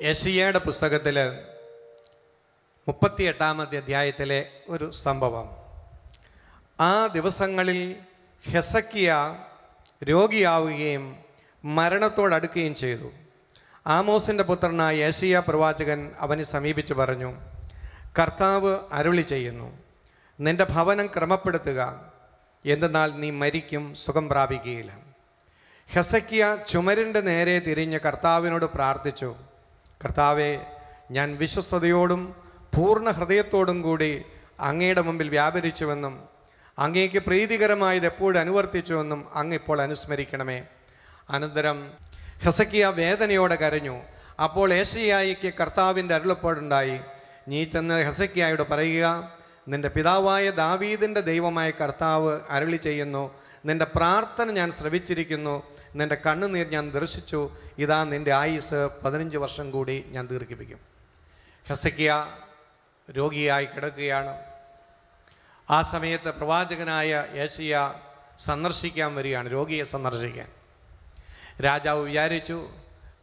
യെശയ്യായുടെ പുസ്തകത്തിൽ 38-ാമത്തെ അധ്യായത്തിലെ ഒരു സംഭവം. ആ ദിവസങ്ങളിൽ ഹെസക്കിയ രോഗിയാവുകയും മരണത്തോടടുക്കുകയും ചെയ്തു. ആമോസിൻ്റെ പുത്രനായ യെശയ്യാ പ്രവാചകൻ അവനെ സമീപിച്ച് പറഞ്ഞു, കർത്താവ് അരുളി ചെയ്യുന്നു, നിന്റെ ഭവനം ക്രമപ്പെടുത്തുക, എന്തെന്നാൽ നീ മരിക്കും, സുഖം പ്രാപിക്കുകയില്ല. ഹെസക്കിയ ചുമരിൻ്റെ നേരെ തിരിഞ്ഞ് കർത്താവിനോട് പ്രാർത്ഥിച്ചു, കർത്താവെ, ഞാൻ വിശ്വസ്തയോടും പൂർണ്ണ ഹൃദയത്തോടും കൂടി അങ്ങയുടെ മുമ്പിൽ വ്യാപരിച്ചുവെന്നും അങ്ങേക്ക് പ്രീതികരമായത് എപ്പോഴും അനുവർത്തിച്ചുവെന്നും അങ്ങ് ഇപ്പോൾ അനുസ്മരിക്കണമേ. അനന്തരം ഹെസക്കിയ വേദനയോടെ കരഞ്ഞു. അപ്പോൾ യെശയ്യായ്ക്ക് കർത്താവിൻ്റെ അരുളപ്പാടുണ്ടായി, നീ ചെന്ന് ഹെസക്കിയായോട് പറയുക, നിൻ്റെ പിതാവായ ദാവീദിൻ്റെ ദൈവമായ കർത്താവ് അരുളി ചെയ്യുന്നു, നിൻ്റെ പ്രാർത്ഥന ഞാൻ ശ്രവിച്ചിരിക്കുന്നു, നിൻ്റെ കണ്ണുനീർ ഞാൻ ദർശിച്ചു, ഇതാ നിൻ്റെ ആയുസ് 15 വർഷം കൂടി ഞാൻ ദീർഘിപ്പിക്കും. ഹെസക്കിയ രോഗിയായി കിടക്കുകയാണ്. ആ സമയത്ത് പ്രവാചകനായ യെശയ്യാ സന്ദർശിക്കാൻ വരികയാണ്, രോഗിയെ സന്ദർശിക്കാൻ. രാജാവ് വിചാരിച്ചു,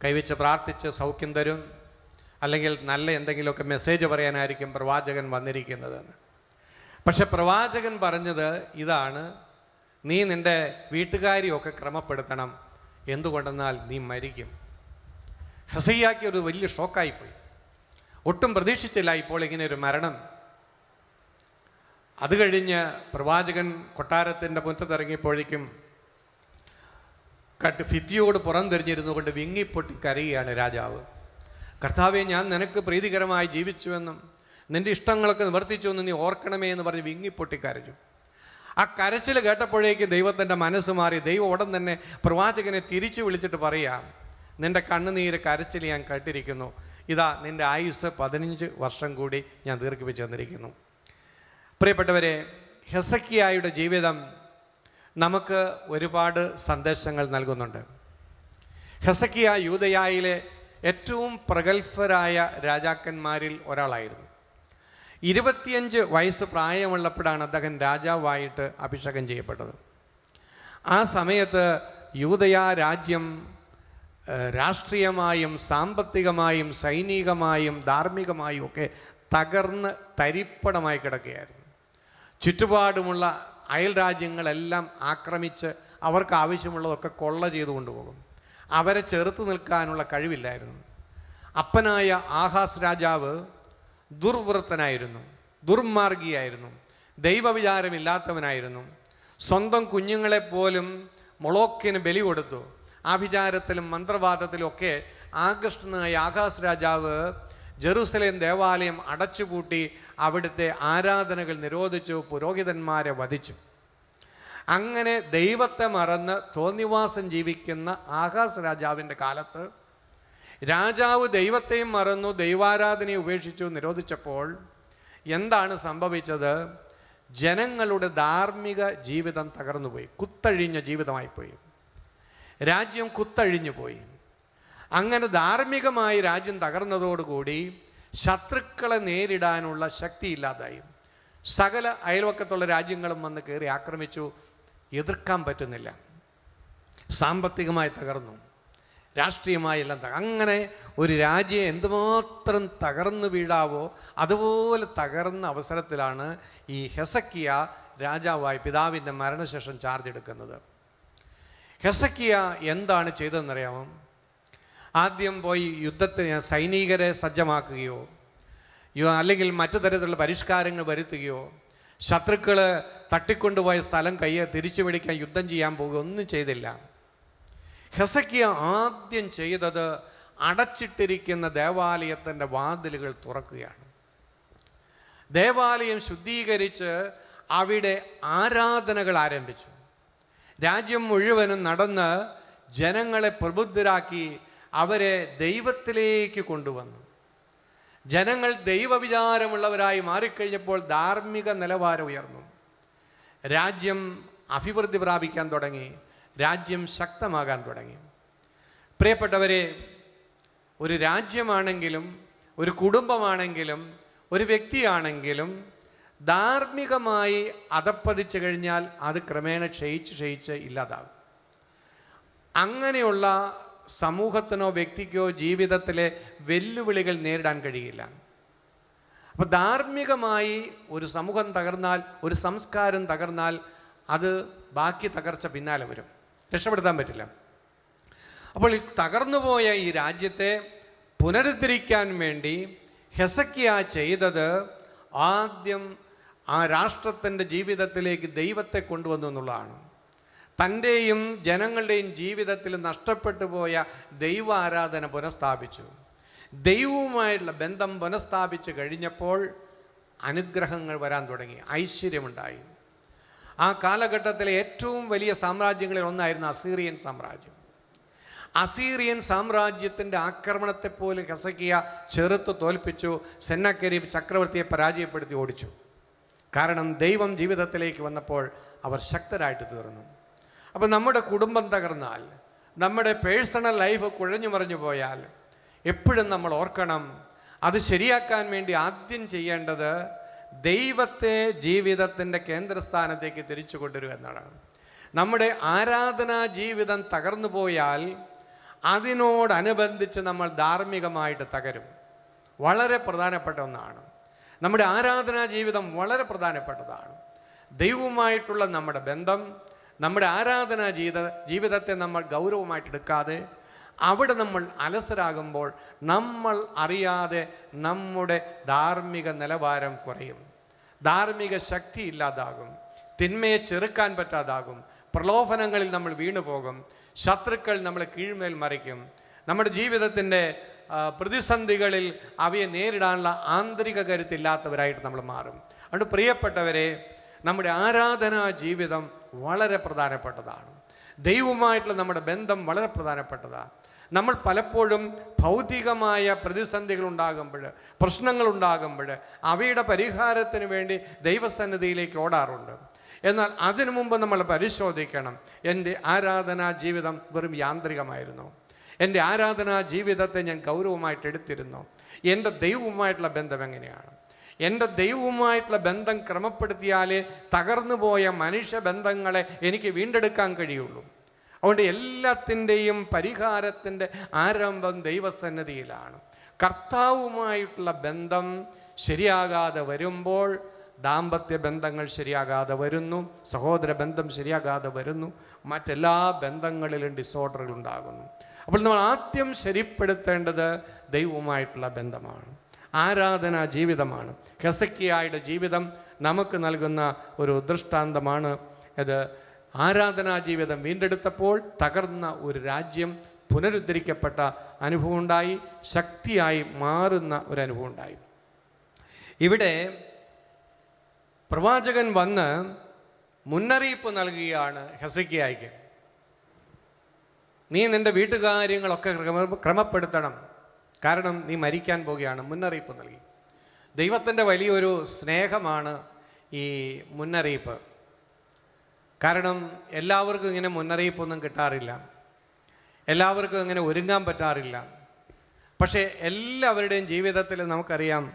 കൈവച്ച് പ്രാർത്ഥിച്ച് സൗഖ്യം തരും, അല്ലെങ്കിൽ നല്ല എന്തെങ്കിലുമൊക്കെ മെസ്സേജ് പറയാനായിരിക്കും പ്രവാചകൻ വന്നിരിക്കുന്നതെന്ന്. പക്ഷെ പ്രവാചകൻ പറഞ്ഞത് ഇതാണ്, നീ നിൻ്റെ വീട്ടുകാരിയൊക്കെ ക്രമപ്പെടുത്തണം, എന്തുകൊണ്ടെന്നാൽ നീ മരിക്കും. ഹെസയ്യാക്ക് ഒരു വലിയ ഷോക്കായിപ്പോയി. ഒട്ടും പ്രതീക്ഷിച്ചില്ല ഇപ്പോൾ ഇങ്ങനെ ഒരു മരണം. അത് കഴിഞ്ഞ് പ്രവാചകൻ കൊട്ടാരത്തിൻ്റെ മുറ്റത്തിറങ്ങിയപ്പോഴേക്കും ഭിത്തിയോട് പുറംതിരിഞ്ഞിരുന്നു കൊണ്ട് വിങ്ങിപ്പൊട്ടി കരയുകയാണ് രാജാവ്. കർത്താവെ, ഞാൻ നിനക്ക് പ്രീതികരമായി ജീവിച്ചുവെന്നും നിൻ്റെ ഇഷ്ടങ്ങളൊക്കെ നിവർത്തിച്ചുവെന്നും നീ ഓർക്കണമേ എന്ന് പറഞ്ഞ് വിങ്ങിപ്പൊട്ടി കരഞ്ഞു. ആ കരച്ചിൽ കേട്ടപ്പോഴേക്ക് ദൈവത്തിൻ്റെ മനസ്സ് മാറി. ദൈവം ഉടൻ തന്നെ പ്രവാചകനെ തിരിച്ചു വിളിച്ചിട്ട് പറയാം, നിൻ്റെ കണ്ണുനീര് കരച്ചിൽ ഞാൻ കേട്ടിരിക്കുന്നു, ഇതാ നിൻ്റെ ആയുസ് 15 വർഷം കൂടി ഞാൻ ദീർഘിപ്പിച്ചു തന്നിരിക്കുന്നു. പ്രിയപ്പെട്ടവരെ, ഹെസക്കിയായുടെ ജീവിതം നമുക്ക് ഒരുപാട് സന്ദേശങ്ങൾ നൽകുന്നുണ്ട്. ഹെസക്കിയ യൂദയായിലെ ഏറ്റവും പ്രഗത്ഭരായ രാജാക്കന്മാരിൽ ഒരാളായിരുന്നു. 25 വയസ്സ് പ്രായമുള്ളപ്പോഴാണ് അദ്ദേഹം രാജാവായിട്ട് അഭിഷേകം ചെയ്യപ്പെട്ടത്. ആ സമയത്ത് യൂദയാ രാജ്യം രാഷ്ട്രീയമായും സാമ്പത്തികമായും സൈനികമായും ധാർമ്മികമായും ഒക്കെ തകർന്ന് തരിപ്പണമായി കിടക്കുകയായിരുന്നു. ചുറ്റുപാടുമുള്ള അയൽ രാജ്യങ്ങളെല്ലാം ആക്രമിച്ച് അവർക്ക് ആവശ്യമുള്ളതൊക്കെ കൊള്ള ചെയ്തു കൊണ്ടുപോകും. അവരെ ചെറുത്ത് നിൽക്കാനുള്ള കഴിവില്ലായിരുന്നു. അപ്പനായ ആഹാസ് രാജാവ് ദുർവൃത്തനായിരുന്നു, ദുർമാർഗിയായിരുന്നു, ദൈവവിചാരമില്ലാത്തവനായിരുന്നു. സ്വന്തം കുഞ്ഞുങ്ങളെപ്പോലും മൊളോക്കിന് ബലി കൊടുത്തു. ആഭിചാരത്തിലും മന്ത്രവാദത്തിലും ഒക്കെ ആകൃഷ്ടനായ ആഹാസ് രാജാവ് ജെറുസലേം ദേവാലയം അടച്ചുപൂട്ടി അവിടുത്തെ ആരാധനകൾ നിരോധിച്ചു, പുരോഹിതന്മാരെ വധിച്ചു. അങ്ങനെ ദൈവത്തെ മറന്ന് തോന്നിവാസം ജീവിക്കുന്ന ആഹാസ് രാജാവിൻ്റെ കാലത്ത് രാജാവ് ദൈവത്തെയും മറന്നു, ദൈവാരാധനയെ ഉപേക്ഷിച്ചു, നിരോധിച്ചപ്പോൾ എന്താണ് സംഭവിച്ചത്? ജനങ്ങളുടെ ധാർമ്മിക ജീവിതം തകർന്നുപോയി, കുത്തഴിഞ്ഞ ജീവിതമായിപ്പോയി. രാജ്യം കുത്തഴിഞ്ഞു പോയി. അങ്ങനെ ധാർമ്മികമായി രാജ്യം തകർന്നതോടുകൂടി ശത്രുക്കളെ നേരിടാനുള്ള ശക്തിയില്ലാതായി. സകല അയൽവക്കത്തുള്ള രാജ്യങ്ങളും വന്ന് കയറി ആക്രമിച്ചു. എതിർക്കാൻ പറ്റുന്നില്ല. സാമ്പത്തികമായി തകർന്നു, രാഷ്ട്രീയമായി എല്ലാം അങ്ങനെ ഒരു രാജ്യം എന്തുമാത്രം തകർന്നു വീഴാവോ അതുപോലെ തകർന്ന അവസരത്തിലാണ് ഈ ഹെസക്കിയ രാജാവായി പിതാവിൻ്റെ മരണശേഷം ചാർജ് എടുക്കുന്നത്. ഹെസക്കിയ എന്താണ് ചെയ്തതെന്നറിയാമോ? ആദ്യം പോയി യുദ്ധത്തിന് സൈനികരെ സജ്ജമാക്കുകയോ അല്ലെങ്കിൽ മറ്റു തരത്തിലുള്ള പരിഷ്കാരങ്ങൾ വരുത്തുകയോ ശത്രുക്കൾ തട്ടിക്കൊണ്ടുപോയ സ്ഥലം തിരിച്ചു പിടിക്കാൻ യുദ്ധം ചെയ്യാൻ പോവുകയോ ഒന്നും ചെയ്തില്ല. ഹെസക്കിയ ആദ്യം ചെയ്തത് അടച്ചിട്ടിരിക്കുന്ന ദേവാലയത്തിൻ്റെ വാതിലുകൾ തുറക്കുകയാണ്. ദേവാലയം ശുദ്ധീകരിച്ച് അവിടെ ആരാധനകൾ ആരംഭിച്ചു. രാജ്യം മുഴുവനും നടന്ന് ജനങ്ങളെ പ്രബുദ്ധരാക്കി അവരെ ദൈവത്തിലേക്ക് കൊണ്ടുവന്നു. ജനങ്ങൾ ദൈവവിചാരമുള്ളവരായി മാറിക്കഴിഞ്ഞപ്പോൾ ധാർമ്മിക നിലവാരം ഉയർന്നു. രാജ്യം അഭിവൃദ്ധി പ്രാപിക്കാൻ തുടങ്ങി, രാജ്യം ശക്തമാകാൻ തുടങ്ങി. പ്രിയപ്പെട്ടവരെ, ഒരു രാജ്യമാണെങ്കിലും ഒരു കുടുംബമാണെങ്കിലും ഒരു വ്യക്തിയാണെങ്കിലും ധാർമ്മികമായി അധപ്പതിച്ചു കഴിഞ്ഞാൽ അത് ക്രമേണ ക്ഷയിച്ച് ഇല്ലാതാകും. അങ്ങനെയുള്ള സമൂഹത്തിനോ വ്യക്തിക്കോ ജീവിതത്തിലെ വെല്ലുവിളികൾ നേരിടാൻ കഴിയില്ല. അപ്പോൾ ധാർമ്മികമായി ഒരു സമൂഹം തകർന്നാൽ, ഒരു സംസ്കാരം തകർന്നാൽ അത് ബാക്കി തകർച്ച പിന്നാലെ വരും, രക്ഷപ്പെടുത്താൻ പറ്റില്ല. അപ്പോൾ ഈ തകർന്നുപോയ ഈ രാജ്യത്തെ പുനരുദ്ധരിക്കാൻ വേണ്ടി ഹെസക്കിയ ചെയ്തത് ആദ്യം ആ രാഷ്ട്രത്തിൻ്റെ ജീവിതത്തിലേക്ക് ദൈവത്തെ കൊണ്ടുവന്നു എന്നുള്ളതാണ്. തൻ്റെയും ജനങ്ങളുടെയും ജീവിതത്തിൽ നഷ്ടപ്പെട്ടു പോയ ദൈവ ആരാധന പുനഃസ്ഥാപിച്ചു. ദൈവവുമായിട്ടുള്ള ബന്ധം പുനഃസ്ഥാപിച്ച് കഴിഞ്ഞപ്പോൾ അനുഗ്രഹങ്ങൾ വരാൻ തുടങ്ങി, ഐശ്വര്യമുണ്ടായി. ആ കാലഘട്ടത്തിലെ ഏറ്റവും വലിയ സാമ്രാജ്യങ്ങളിൽ ഒന്നായിരുന്നു അസീറിയൻ സാമ്രാജ്യം. അസീറിയൻ സാമ്രാജ്യത്തിൻ്റെ ആക്രമണത്തെപ്പോലെ ഹെസക്കിയ ചെറുത്ത് തോൽപ്പിച്ചു. സെന്നക്കെരീബ് ചക്രവർത്തിയെ പരാജയപ്പെടുത്തി ഓടിച്ചു. കാരണം ദൈവം ജീവിതത്തിലേക്ക് വന്നപ്പോൾ അവർ ശക്തരായിട്ട് തീർന്നു. അപ്പോൾ നമ്മുടെ കുടുംബം തകർന്നാൽ, നമ്മുടെ പേഴ്സണൽ ലൈഫ് കുഴഞ്ഞു മറിഞ്ഞു പോയാൽ എപ്പോഴും നമ്മൾ ഓർക്കണം, അത് ശരിയാക്കാൻ വേണ്ടി ആദ്യം ചെയ്യേണ്ടത് ദൈവത്തെ ജീവിതത്തിൻ്റെ കേന്ദ്രസ്ഥാനത്തേക്ക് തിരിച്ചു കൊണ്ടുവരിക എന്നതാണ്. നമ്മുടെ ആരാധനാ ജീവിതം തകർന്നു പോയാൽ അതിനോടനുബന്ധിച്ച് നമ്മൾ ധാർമ്മികമായിട്ട് തകരും. വളരെ പ്രധാനപ്പെട്ട ഒന്നാണ്. നമ്മുടെ ആരാധനാ ജീവിതം വളരെ പ്രധാനപ്പെട്ടതാണ്. ദൈവവുമായിട്ടുള്ള നമ്മുടെ ബന്ധം, നമ്മുടെ ആരാധനാ ജീവിതത്തെ നമ്മൾ ഗൗരവമായിട്ടെടുക്കാതെ അവിടെ നമ്മൾ അലസരാകുമ്പോൾ നമ്മൾ അറിയാതെ നമ്മുടെ ധാർമ്മിക നിലവാരം കുറയും, ധാർമ്മിക ശക്തി ഇല്ലാതാകും, തിന്മയെ ചെറുക്കാൻ പറ്റാതാകും, പ്രലോഭനങ്ങളിൽ നമ്മൾ വീണു പോകും, ശത്രുക്കൾ നമ്മളെ കീഴ്മേൽ മറിക്കും, നമ്മുടെ ജീവിതത്തിൻ്റെ പ്രതിസന്ധികളിൽ അവയെ നേരിടാനുള്ള ആന്തരിക കരുത്തില്ലാത്തവരായിട്ട് നമ്മൾ മാറും. അതുകൊണ്ട് പ്രിയപ്പെട്ടവരെ, നമ്മുടെ ആരാധനാ ജീവിതം വളരെ പ്രധാനപ്പെട്ടതാണ്. ദൈവവുമായിട്ടുള്ള നമ്മുടെ ബന്ധം വളരെ പ്രധാനപ്പെട്ടതാണ്. നമ്മൾ പലപ്പോഴും ഭൗതികമായ പ്രതിസന്ധികൾ ഉണ്ടാകുമ്പോൾ, പ്രശ്നങ്ങൾ ഉണ്ടാകുമ്പോൾ അവയുടെ പരിഹാരത്തിന് വേണ്ടി ദൈവസന്നിധിയിലേക്ക് ഓടാറുണ്ട്. എന്നാൽ അതിനു മുമ്പ് നമ്മൾ പരിശോധിക്കണം, എൻ്റെ ആരാധനാ ജീവിതം വെറും യാന്ത്രികമായിരുന്നു, എൻ്റെ ആരാധനാ ജീവിതത്തെ ഞാൻ ഗൗരവമായിട്ട് എടുത്തിരുന്നു, എൻ്റെ ദൈവവുമായിട്ടുള്ള ബന്ധം എങ്ങനെയാണ്? എൻ്റെ ദൈവവുമായിട്ടുള്ള ബന്ധം ക്രമപ്പെടുത്തിയാലേ തകർന്നു പോയ മനുഷ്യബന്ധങ്ങളെ എനിക്ക് വീണ്ടെടുക്കാൻ കഴിയുള്ളൂ. അതുകൊണ്ട് എല്ലാത്തിൻ്റെയും പരിഹാരത്തിൻ്റെ ആരംഭം ദൈവസന്നിധിയിലാണ്. കർത്താവുമായിട്ടുള്ള ബന്ധം ശരിയാകാതെ വരുമ്പോൾ ദാമ്പത്യ ബന്ധങ്ങൾ ശരിയാകാതെ വരുന്നു, സഹോദര ബന്ധം ശരിയാകാതെ വരുന്നു, മറ്റെല്ലാ ബന്ധങ്ങളിലും ഡിസോർഡറുകൾ ഉണ്ടാകുന്നു. അപ്പോൾ നമ്മൾ ആദ്യം ശരിപ്പെടുത്തേണ്ടത് ദൈവവുമായിട്ടുള്ള ബന്ധമാണ്, ആരാധനാ ജീവിതമാണ്. ഹെസക്കിയായുടെ ജീവിതം നമുക്ക് നൽകുന്ന ഒരു ദൃഷ്ടാന്തമാണ് ഇത്. ആരാധനാ ജീവിതം വീണ്ടെടുത്തപ്പോൾ തകർന്ന ഒരു രാജ്യം പുനരുദ്ധരിക്കപ്പെട്ട അനുഭവം ഉണ്ടായി, ശക്തിയായി മാറുന്ന ഒരു അനുഭവം ഉണ്ടായി. ഇവിടെ പ്രവാചകൻ വന്ന് മുന്നറിയിപ്പ് നൽകുകയാണ് ഹെസക്കിയായ്ക്ക്. നീ നിൻ്റെ വീട്ടുകാര്യങ്ങളൊക്കെ ക്രമപ്പെടുത്തണം, കാരണം നീ മരിക്കാൻ പോവുകയാണ്. മുന്നറിയിപ്പ് നൽകി. ദൈവത്തിൻ്റെ വലിയൊരു സ്നേഹമാണ് ഈ മുന്നറിയിപ്പ്. കാരണം എല്ലാവർക്കും ഇങ്ങനെ മുന്നറിയിപ്പൊന്നും കിട്ടാറില്ല, എല്ലാവർക്കും ഇങ്ങനെ ഒരുങ്ങാൻ പറ്റാറില്ല. പക്ഷേ എല്ലാവരുടെയും ജീവിതത്തിൽ നമുക്കറിയാം,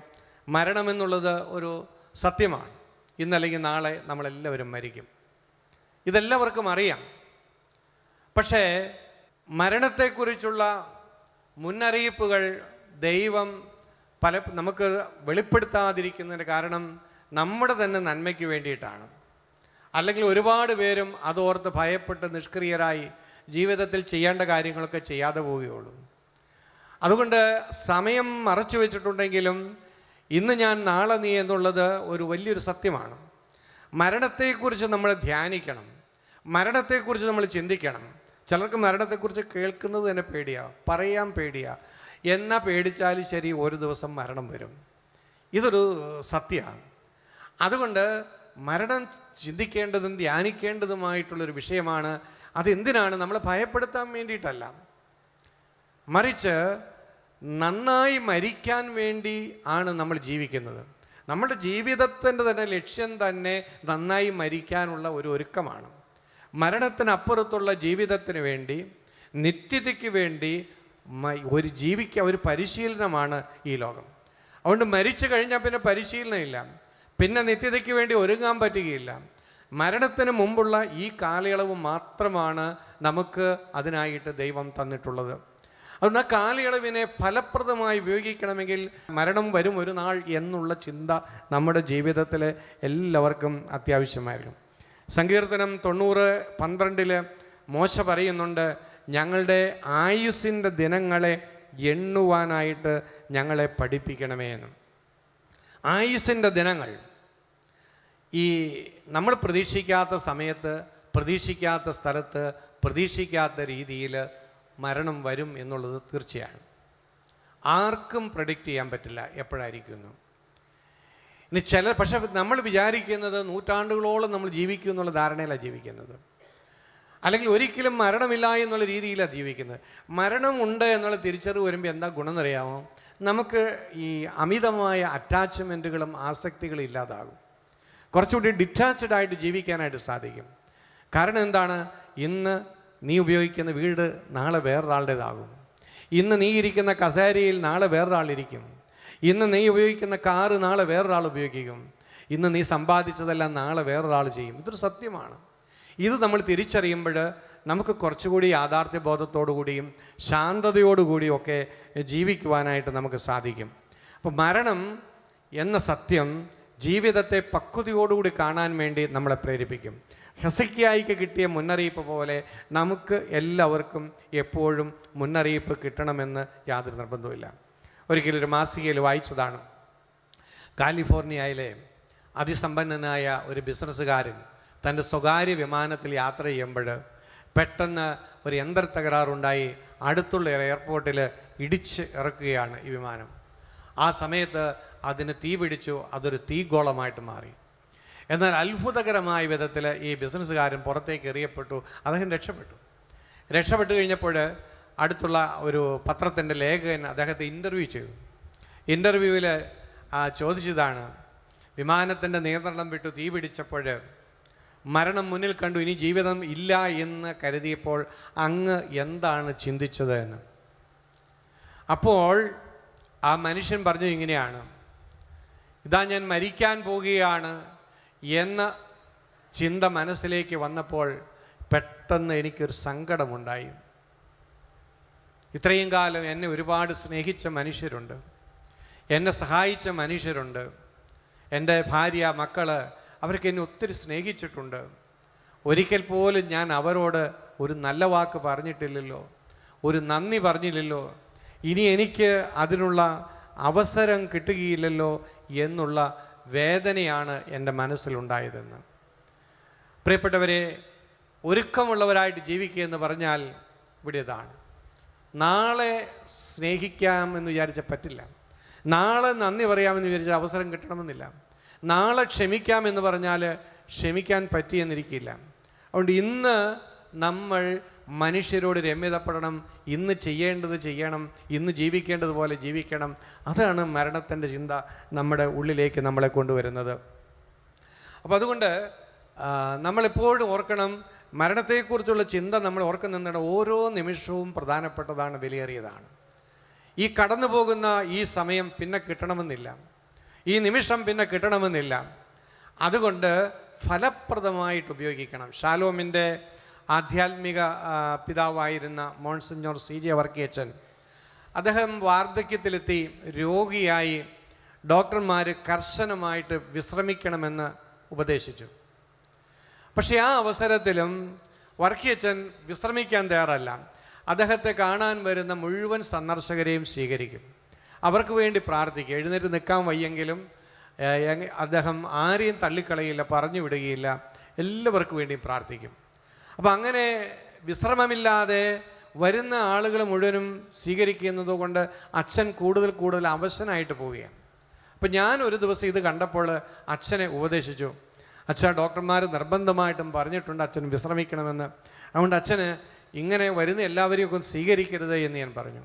മരണമെന്നുള്ളത് ഒരു സത്യമാണ്. ഇന്നല്ലെങ്കിൽ നാളെ നമ്മളെല്ലാവരും മരിക്കും, ഇതെല്ലാവർക്കും അറിയാം. പക്ഷേ മരണത്തെക്കുറിച്ചുള്ള മുന്നറിയിപ്പുകൾ ദൈവം നമുക്ക് വെളിപ്പെടുത്താതിരിക്കുന്നതിന് കാരണം നമ്മുടെ തന്നെ നന്മയ്ക്ക് വേണ്ടിയിട്ടാണ്. അല്ലെങ്കിൽ ഒരുപാട് പേരും അതോർത്ത് ഭയപ്പെട്ട് നിഷ്ക്രിയരായി ജീവിതത്തിൽ ചെയ്യേണ്ട കാര്യങ്ങളൊക്കെ ചെയ്യാതെ പോവുകയുള്ളൂ. അതുകൊണ്ട് സമയം മറച്ചു വെച്ചിട്ടുണ്ടെങ്കിലും ഇന്ന് ഞാൻ നാളെ നീ എന്നുള്ളത് ഒരു വലിയൊരു സത്യമാണ്. മരണത്തെക്കുറിച്ച് നമ്മൾ ധ്യാനിക്കണം, മരണത്തെക്കുറിച്ച് നമ്മൾ ചിന്തിക്കണം. ചിലർക്ക് മരണത്തെക്കുറിച്ച് കേൾക്കുന്നത് തന്നെ പേടിയാണ്, പറയാൻ പേടിയാണ്. എന്നാ പേടിച്ചാലും ശരി, ഒരു ദിവസം മരണം വരും, ഇതൊരു സത്യമാണ്. അതുകൊണ്ട് മരണം ചിന്തിക്കേണ്ടതും ധ്യാനിക്കേണ്ടതുമായിട്ടുള്ളൊരു വിഷയമാണ്. അതെന്തിനാണ്? നമ്മളെ ഭയപ്പെടുത്താൻ വേണ്ടിയിട്ടല്ല, മറിച്ച് നന്നായി മരിക്കാൻ വേണ്ടി ആണ് നമ്മൾ ജീവിക്കുന്നത്. നമ്മുടെ ജീവിതത്തിൻ്റെ തന്നെ ലക്ഷ്യം തന്നെ നന്നായി മരിക്കാനുള്ള ഒരു ഒരുക്കമാണ്. മരണത്തിനപ്പുറത്തുള്ള ജീവിതത്തിന് വേണ്ടി, നിത്യതയ്ക്ക് വേണ്ടി ഒരു പരിശീലനമാണ് ഈ ലോകം. അതുകൊണ്ട് മരിച്ചു കഴിഞ്ഞാൽ പിന്നെ പരിശീലനമില്ല, പിന്നെ നിത്യതയ്ക്ക് വേണ്ടി ഒരുങ്ങാൻ പറ്റുകയില്ല. മരണത്തിന് മുമ്പുള്ള ഈ കാലയളവ് മാത്രമാണ് നമുക്ക് അതിനായിട്ട് ദൈവം തന്നിട്ടുള്ളത്. അതുകൊണ്ട് ആ കാലയളവിനെ ഫലപ്രദമായി ഉപയോഗിക്കണമെങ്കിൽ മരണം വരും ഒരു നാൾ എന്നുള്ള ചിന്ത നമ്മുടെ ജീവിതത്തിൽ എല്ലാവർക്കും അത്യാവശ്യമായിരുന്നു. സങ്കീർത്തനം 90:12 മോശ പറയുന്നുണ്ട്, ഞങ്ങളുടെ ആയുസ്സിൻ്റെ ദിനങ്ങളെ എണ്ണുവാനായിട്ട് ഞങ്ങളെ പഠിപ്പിക്കണമേ എന്ന്. ആയുസ്സിൻ്റെ ദിനങ്ങൾ, ഈ നമ്മൾ പ്രതീക്ഷിക്കാത്ത സമയത്ത്, പ്രതീക്ഷിക്കാത്ത സ്ഥലത്ത്, പ്രതീക്ഷിക്കാത്ത രീതിയിൽ മരണം വരും എന്നുള്ളത് തീർച്ചയാണ്. ആർക്കും പ്രഡിക്റ്റ് ചെയ്യാൻ പറ്റില്ല എപ്പോഴായിരിക്കുന്നു. ഇനി പക്ഷേ നമ്മൾ വിചാരിക്കുന്നത് നൂറ്റാണ്ടുകളോളം നമ്മൾ ജീവിക്കും എന്നുള്ള ധാരണയിലാണ് ജീവിക്കുന്നത്, അല്ലെങ്കിൽ ഒരിക്കലും മരണമില്ല എന്നുള്ള രീതിയിലാണ് ജീവിക്കുന്നത്. മരണമുണ്ട് എന്നുള്ള തിരിച്ചറിവ് വരുമ്പോൾ എന്താ ഗുണം എന്നറിയാമോ? നമുക്ക് ഈ അമിതമായ അറ്റാച്ച്മെൻറ്റുകളും ആസക്തികളും ഇല്ലാതാകും. കുറച്ചുകൂടി ഡിറ്റാച്ച്ഡ് ആയിട്ട് ജീവിക്കാനായിട്ട് സാധിക്കും. കാരണം എന്താണ്? ഇന്ന് നീ ഉപയോഗിക്കുന്ന വീട് നാളെ വേറൊരാളുടേതാകും. ഇന്ന് നീ ഇരിക്കുന്ന കസേരയിൽ നാളെ വേറൊരാളിരിക്കും. ഇന്ന് നീ ഉപയോഗിക്കുന്ന കാറ് നാളെ വേറൊരാൾ ഉപയോഗിക്കും. ഇന്ന് നീ സമ്പാദിച്ചതെല്ലാം നാളെ വേറൊരാൾ ചെയ്യും. ഇതൊരു സത്യമാണ്. ഇത് നമ്മൾ തിരിച്ചറിയുമ്പോൾ നമുക്ക് കുറച്ചുകൂടി യാഥാർത്ഥ്യബോധത്തോടു കൂടിയും ശാന്തതയോടുകൂടിയും ഒക്കെ ജീവിക്കുവാനായിട്ട് നമുക്ക് സാധിക്കും. അപ്പോൾ മരണം എന്ന സത്യം ജീവിതത്തെ പക്വതയോടുകൂടി കാണാൻ വേണ്ടി നമ്മളെ പ്രേരിപ്പിക്കും. ഹെസക്കിയായിക്ക് കിട്ടിയ മുന്നറിയിപ്പ് പോലെ നമുക്ക് എല്ലാവർക്കും എപ്പോഴും മുന്നറിയിപ്പ് കിട്ടണമെന്ന് യാതൊരു നിർബന്ധവുമില്ല. ഒരിക്കലൊരു മാസികയിൽ വായിച്ചതാണ്, കാലിഫോർണിയയിലെ അതിസമ്പന്നനായ ഒരു ബിസിനസ്സുകാരൻ തൻ്റെ സ്വകാര്യ വിമാനത്തിൽ യാത്ര ചെയ്യുമ്പോൾ പെട്ടെന്ന് ഒരു യന്ത്ര തകരാറുണ്ടായി അടുത്തുള്ള എയർപോർട്ടിൽ ഇടിച്ച് ഇറക്കുകയാണ് ഈ വിമാനം. ആ സമയത്ത് അതിന് തീ പിടിച്ചു, അതൊരു തീഗോളമായിട്ട് മാറി. എന്നാൽ അത്ഭുതകരമായ വിധത്തിൽ ഈ ബിസിനസ്സുകാരൻ പുറത്തേക്ക് എറിയപ്പെട്ടു. അദ്ദേഹം രക്ഷപ്പെട്ടു കഴിഞ്ഞപ്പോൾ അടുത്തുള്ള ഒരു പത്രത്തിൻ്റെ ലേഖകൻ അദ്ദേഹത്തെ ഇൻ്റർവ്യൂ ചെയ്തു. ഇൻ്റർവ്യൂവിൽ ചോദിച്ചതാണ്, വിമാനത്തിൻ്റെ നിയന്ത്രണം വിട്ടു തീ പിടിച്ചപ്പോൾ മരണം മുന്നിൽ കണ്ടു, ഇനി ജീവിതം ഇല്ല എന്ന് കരുതിയപ്പോൾ അങ്ങ് എന്താണ് ചിന്തിച്ചത് എന്ന്. അപ്പോൾ ആ മനുഷ്യൻ പറഞ്ഞു ഇങ്ങനെയാണ്, ഇതാ ഞാൻ മരിക്കാൻ പോകുകയാണ് എന്ന ചിന്ത മനസ്സിലേക്ക് വന്നപ്പോൾ പെട്ടെന്ന് എനിക്കൊരു സങ്കടമുണ്ടായി. ഇത്രയും കാലം എന്നെ ഒരുപാട് സ്നേഹിച്ച മനുഷ്യരുണ്ട്, എന്നെ സഹായിച്ച മനുഷ്യരുണ്ട്, എൻ്റെ ഭാര്യ, മക്കൾ, അവർക്ക് എന്നെ ഒത്തിരി സ്നേഹിച്ചിട്ടുണ്ട്. ഒരിക്കൽ പോലും ഞാൻ അവരോട് ഒരു നല്ല വാക്ക് പറഞ്ഞിട്ടില്ലല്ലോ, ഒരു നന്ദി പറഞ്ഞില്ലല്ലോ, ഇനി എനിക്ക് അതിനുള്ള അവസരം കിട്ടുകയില്ലല്ലോ എന്നുള്ള വേദനയാണ് എൻ്റെ മനസ്സിലുണ്ടായതെന്ന്. പ്രിയപ്പെട്ടവരെ, ഒരുക്കമുള്ളവരായിട്ട് ജീവിക്കുക എന്ന് പറഞ്ഞാൽ ഇവിടെ ഇതാണ്. നാളെ സ്നേഹിക്കാമെന്ന് വിചാരിച്ചാൽ പറ്റില്ല, നാളെ നന്ദി പറയാമെന്ന് വിചാരിച്ചാൽ അവസരം കിട്ടണമെന്നില്ല, നാളെ ക്ഷമിക്കാമെന്ന് പറഞ്ഞാൽ ക്ഷമിക്കാൻ പറ്റിയെന്നിരിക്കില്ല. അതുകൊണ്ട് ഇന്ന് നമ്മൾ മനുഷ്യരോട് രമ്യതപ്പെടണം, ഇന്ന് ചെയ്യേണ്ടത് ചെയ്യണം, ഇന്ന് ജീവിക്കേണ്ടതുപോലെ ജീവിക്കണം. അതാണ് മരണത്തിൻ്റെ ചിന്ത നമ്മുടെ ഉള്ളിലേക്ക് നമ്മളെ കൊണ്ടുവരുന്നത്. അപ്പോൾ അതുകൊണ്ട് നമ്മളെപ്പോഴും ഓർക്കണം, മരണത്തെക്കുറിച്ചുള്ള ചിന്ത നമ്മൾ ഓർക്കുന്നുണ്ട്. ഓരോ നിമിഷവും പ്രധാനപ്പെട്ടതാണ്, വിലയേറിയതാണ്. ഈ കടന്നു പോകുന്ന ഈ സമയം പിന്നെ കിട്ടണമെന്നില്ല, ഈ നിമിഷം പിന്നെ കിട്ടണമെന്നില്ല. അതുകൊണ്ട് ഫലപ്രദമായിട്ട് ഉപയോഗിക്കണം. ഷാലോമിൻ്റെ ആധ്യാത്മിക പിതാവായിരുന്ന മോൺസിഞ്ഞോർ CJ വർക്കിയച്ചൻ, അദ്ദേഹം വാർദ്ധക്യത്തിലെത്തി രോഗിയായി ഡോക്ടർമാർ കർശനമായിട്ട് വിശ്രമിക്കണമെന്ന് ഉപദേശിച്ചു. പക്ഷേ ആ അവസരത്തിലും വർക്കിയച്ചൻ വിശ്രമിക്കാൻ തയ്യാറല്ല. അദ്ദേഹത്തെ കാണാൻ വരുന്ന മുഴുവൻ സന്ദർശകരെയും സ്വീകരിക്കും, അവർക്ക് വേണ്ടി പ്രാർത്ഥിക്കും. എഴുന്നേറ്റ് നിൽക്കാൻ വയ്യെങ്കിലും അദ്ദേഹം ആരെയും തള്ളിക്കളയില്ല, പറഞ്ഞു വിടുകയില്ല, എല്ലാവർക്കും വേണ്ടിയും പ്രാർത്ഥിക്കും. അപ്പം അങ്ങനെ വിശ്രമമില്ലാതെ വരുന്ന ആളുകൾ മുഴുവനും സ്വീകരിക്കുന്നത് കൊണ്ട് അച്ഛൻ കൂടുതൽ അവശനായിട്ട് പോവുകയാണ്. അപ്പം ഞാൻ ഒരു ദിവസം ഇത് കണ്ടപ്പോൾ അച്ഛനെ ഉപദേശിച്ചു, അച്ഛാ, ഡോക്ടർമാർ നിർബന്ധമായിട്ടും പറഞ്ഞിട്ടുണ്ട് അച്ഛൻ വിശ്രമിക്കണമെന്ന്, അതുകൊണ്ട് അച്ഛന് ഇങ്ങനെ വരുന്ന എല്ലാവരെയും ഒക്കെ സ്വീകരിക്കരുത് എന്ന് ഞാൻ പറഞ്ഞു.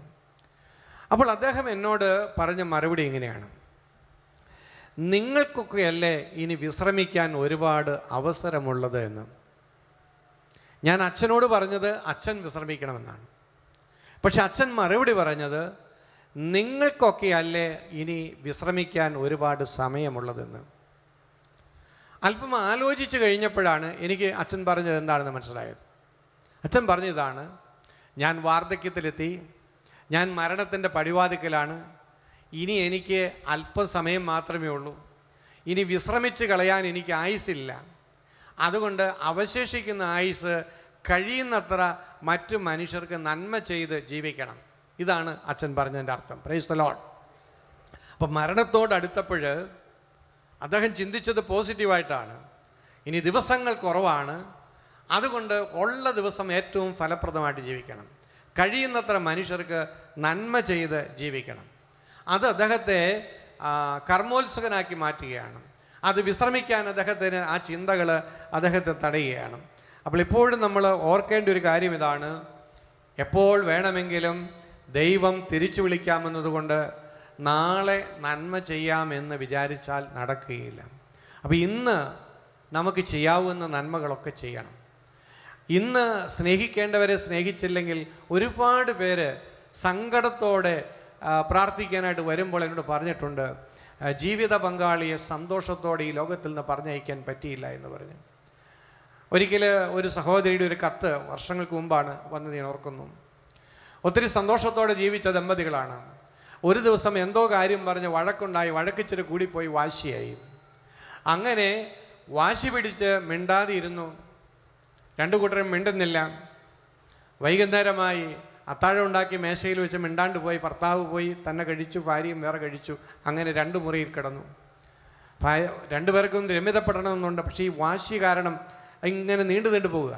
അപ്പോൾ അദ്ദേഹം എന്നോട് പറഞ്ഞ മറുപടി ഇങ്ങനെയാണ്, നിങ്ങൾക്കൊക്കെയല്ലേ ഇനി വിശ്രമിക്കാൻ ഒരുപാട് അവസരമുള്ളത് എന്ന്. ഞാൻ അച്ഛനോട് പറഞ്ഞത് അച്ഛൻ വിശ്രമിക്കണമെന്നാണ്. പക്ഷെ അച്ഛൻ മറുപടി പറഞ്ഞത്, നിങ്ങൾക്കൊക്കെയല്ലേ ഇനി വിശ്രമിക്കാൻ ഒരുപാട് സമയമുള്ളതെന്ന്. അല്പം ആലോചിച്ച് കഴിഞ്ഞപ്പോഴാണ് എനിക്ക് അച്ഛൻ പറഞ്ഞത് എന്താണെന്ന് മനസ്സിലായത്. അച്ഛൻ പറഞ്ഞതാണ്, ഞാൻ വാർദ്ധക്യത്തിലെത്തി, ഞാൻ മരണത്തിൻ്റെ പടിവാതിക്കലാണ്, ഇനി എനിക്ക് അല്പസമയം മാത്രമേ ഉള്ളൂ, ഇനി വിശ്രമിച്ച് കളയാൻ എനിക്ക് ആയുസ്സില്ല, അതുകൊണ്ട് അവശേഷിക്കുന്ന ആയുസ് കഴിയുന്നത്ര മറ്റു മനുഷ്യർക്ക് നന്മ ചെയ്ത് ജീവിക്കണം. ഇതാണ് അച്ഛൻ പറഞ്ഞതിൻ്റെ അർത്ഥം. Praise the Lord. അപ്പം മരണത്തോടടുത്തപ്പോൾ അദ്ദേഹം ചിന്തിച്ചത് പോസിറ്റീവായിട്ടാണ്. ഇനി ദിവസങ്ങൾ കുറവാണ്, അതുകൊണ്ട് ഉള്ള ദിവസം ഏറ്റവും ഫലപ്രദമായിട്ട് ജീവിക്കണം, കഴിയുന്നത്ര മനുഷ്യർക്ക് നന്മ ചെയ്ത് ജീവിക്കണം. അത് അദ്ദേഹത്തെ കർമ്മോത്സുകനാക്കി മാറ്റുകയാണ്. അത് വിശ്രമിക്കാൻ അദ്ദേഹത്തിന് ആ ചിന്തകൾ അദ്ദേഹത്തെ തടയുകയാണ്. അപ്പോൾ ഇപ്പോഴും നമ്മൾ ഓർക്കേണ്ട ഒരു കാര്യം ഇതാണ്, എപ്പോൾ വേണമെങ്കിലും ദൈവം തിരിച്ചു വിളിക്കാമെന്നതുകൊണ്ട് നാളെ നന്മ ചെയ്യാമെന്ന് വിചാരിച്ചാൽ നടക്കുകയില്ല. അപ്പോൾ ഇന്ന് നമുക്ക് ചെയ്യാവുന്ന നന്മകളൊക്കെ ചെയ്യണം. ഇന്ന് സ്നേഹിക്കേണ്ടവരെ സ്നേഹിച്ചില്ലെങ്കിൽ ഒരുപാട് പേര് സങ്കടത്തോടെ പ്രാർത്ഥിക്കാനായിട്ട് വരുമ്പോൾ എന്നോട് പറഞ്ഞിട്ടുണ്ട്, ജീവിത പങ്കാളിയെ സന്തോഷത്തോടെ ഈ ലോകത്തിൽ നിന്ന് പറഞ്ഞയക്കാൻ പറ്റിയില്ല എന്ന് പറഞ്ഞു. ഒരിക്കൽ ഒരു സഹോദരിയുടെ ഒരു കത്ത് വർഷങ്ങൾക്ക് മുമ്പാണ് വന്നത്, ഞാൻ ഓർക്കുന്നു. ഒത്തിരി സന്തോഷത്തോടെ ജീവിച്ച ദമ്പതികളാണ്. ഒരു ദിവസം എന്തോ കാര്യം പറഞ്ഞ് വഴക്കുണ്ടായി, വഴക്കിച്ചിട്ട് കൂടിപ്പോയി, വാശിയായി. അങ്ങനെ വാശി പിടിച്ച് മിണ്ടാതെ ഇരുന്നു. രണ്ടു കൂട്ടരും മിണ്ടുന്നില്ല. വൈകുന്നേരമായി അത്താഴം ഉണ്ടാക്കി മേശയിൽ വെച്ച് മിണ്ടാണ്ട് പോയി. ഭർത്താവ് പോയി തന്നെ കഴിച്ചു, ഭാര്യയും വേറെ കഴിച്ചു. അങ്ങനെ 2 മുറിയിൽ കിടന്നു. രണ്ടുപേർക്കും രമ്യതപ്പെടണമെന്നുണ്ട്, പക്ഷേ ഈ വാശി കാരണം ഇങ്ങനെ നീണ്ടു പോവുക.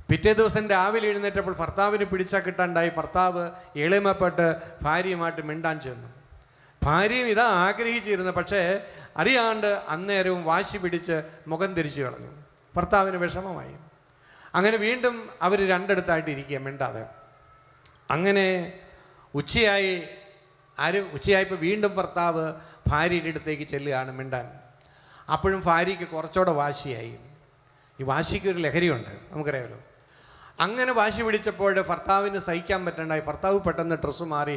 പിറ്റേ ദിവസം രാവിലെ എഴുന്നേറ്റപ്പോൾ ഭർത്താവിന് പിടിച്ചാൽ കിട്ടാണ്ടായി. ഭർത്താവ് എളിമപ്പെട്ട് ഭാര്യയുമായിട്ട് മിണ്ടാൻ ചെന്നു. ഭാര്യയും ഇതാ ആഗ്രഹിച്ചിരുന്നു, പക്ഷേ അറിയാണ്ട് അന്നേരവും വാശി പിടിച്ച് മുഖം തിരിച്ചു കളഞ്ഞു. ഭർത്താവിന് വിഷമമായി. അങ്ങനെ വീണ്ടും അവർ രണ്ടിടത്തായിട്ട് ഇരിക്കുക, മിണ്ടാതെ. അങ്ങനെ ഉച്ചയായപ്പോൾ വീണ്ടും ഭർത്താവ് ഭാര്യയുടെ അടുത്തേക്ക് ചെല്ലുകയാണ് മിണ്ടാൻ. അപ്പോഴും ഭാര്യയ്ക്ക് കുറച്ചുകൂടെ വാശിയായി. ഈ വാശിക്ക് ഒരു ലഹരിയുണ്ട്, നമുക്കറിയാമല്ലോ. അങ്ങനെ വാശി പിടിച്ചപ്പോൾ ഭർത്താവിന് സഹിക്കാൻ പറ്റണ്ടായി. ഭർത്താവ് പെട്ടെന്ന് ഡ്രസ്സ് മാറി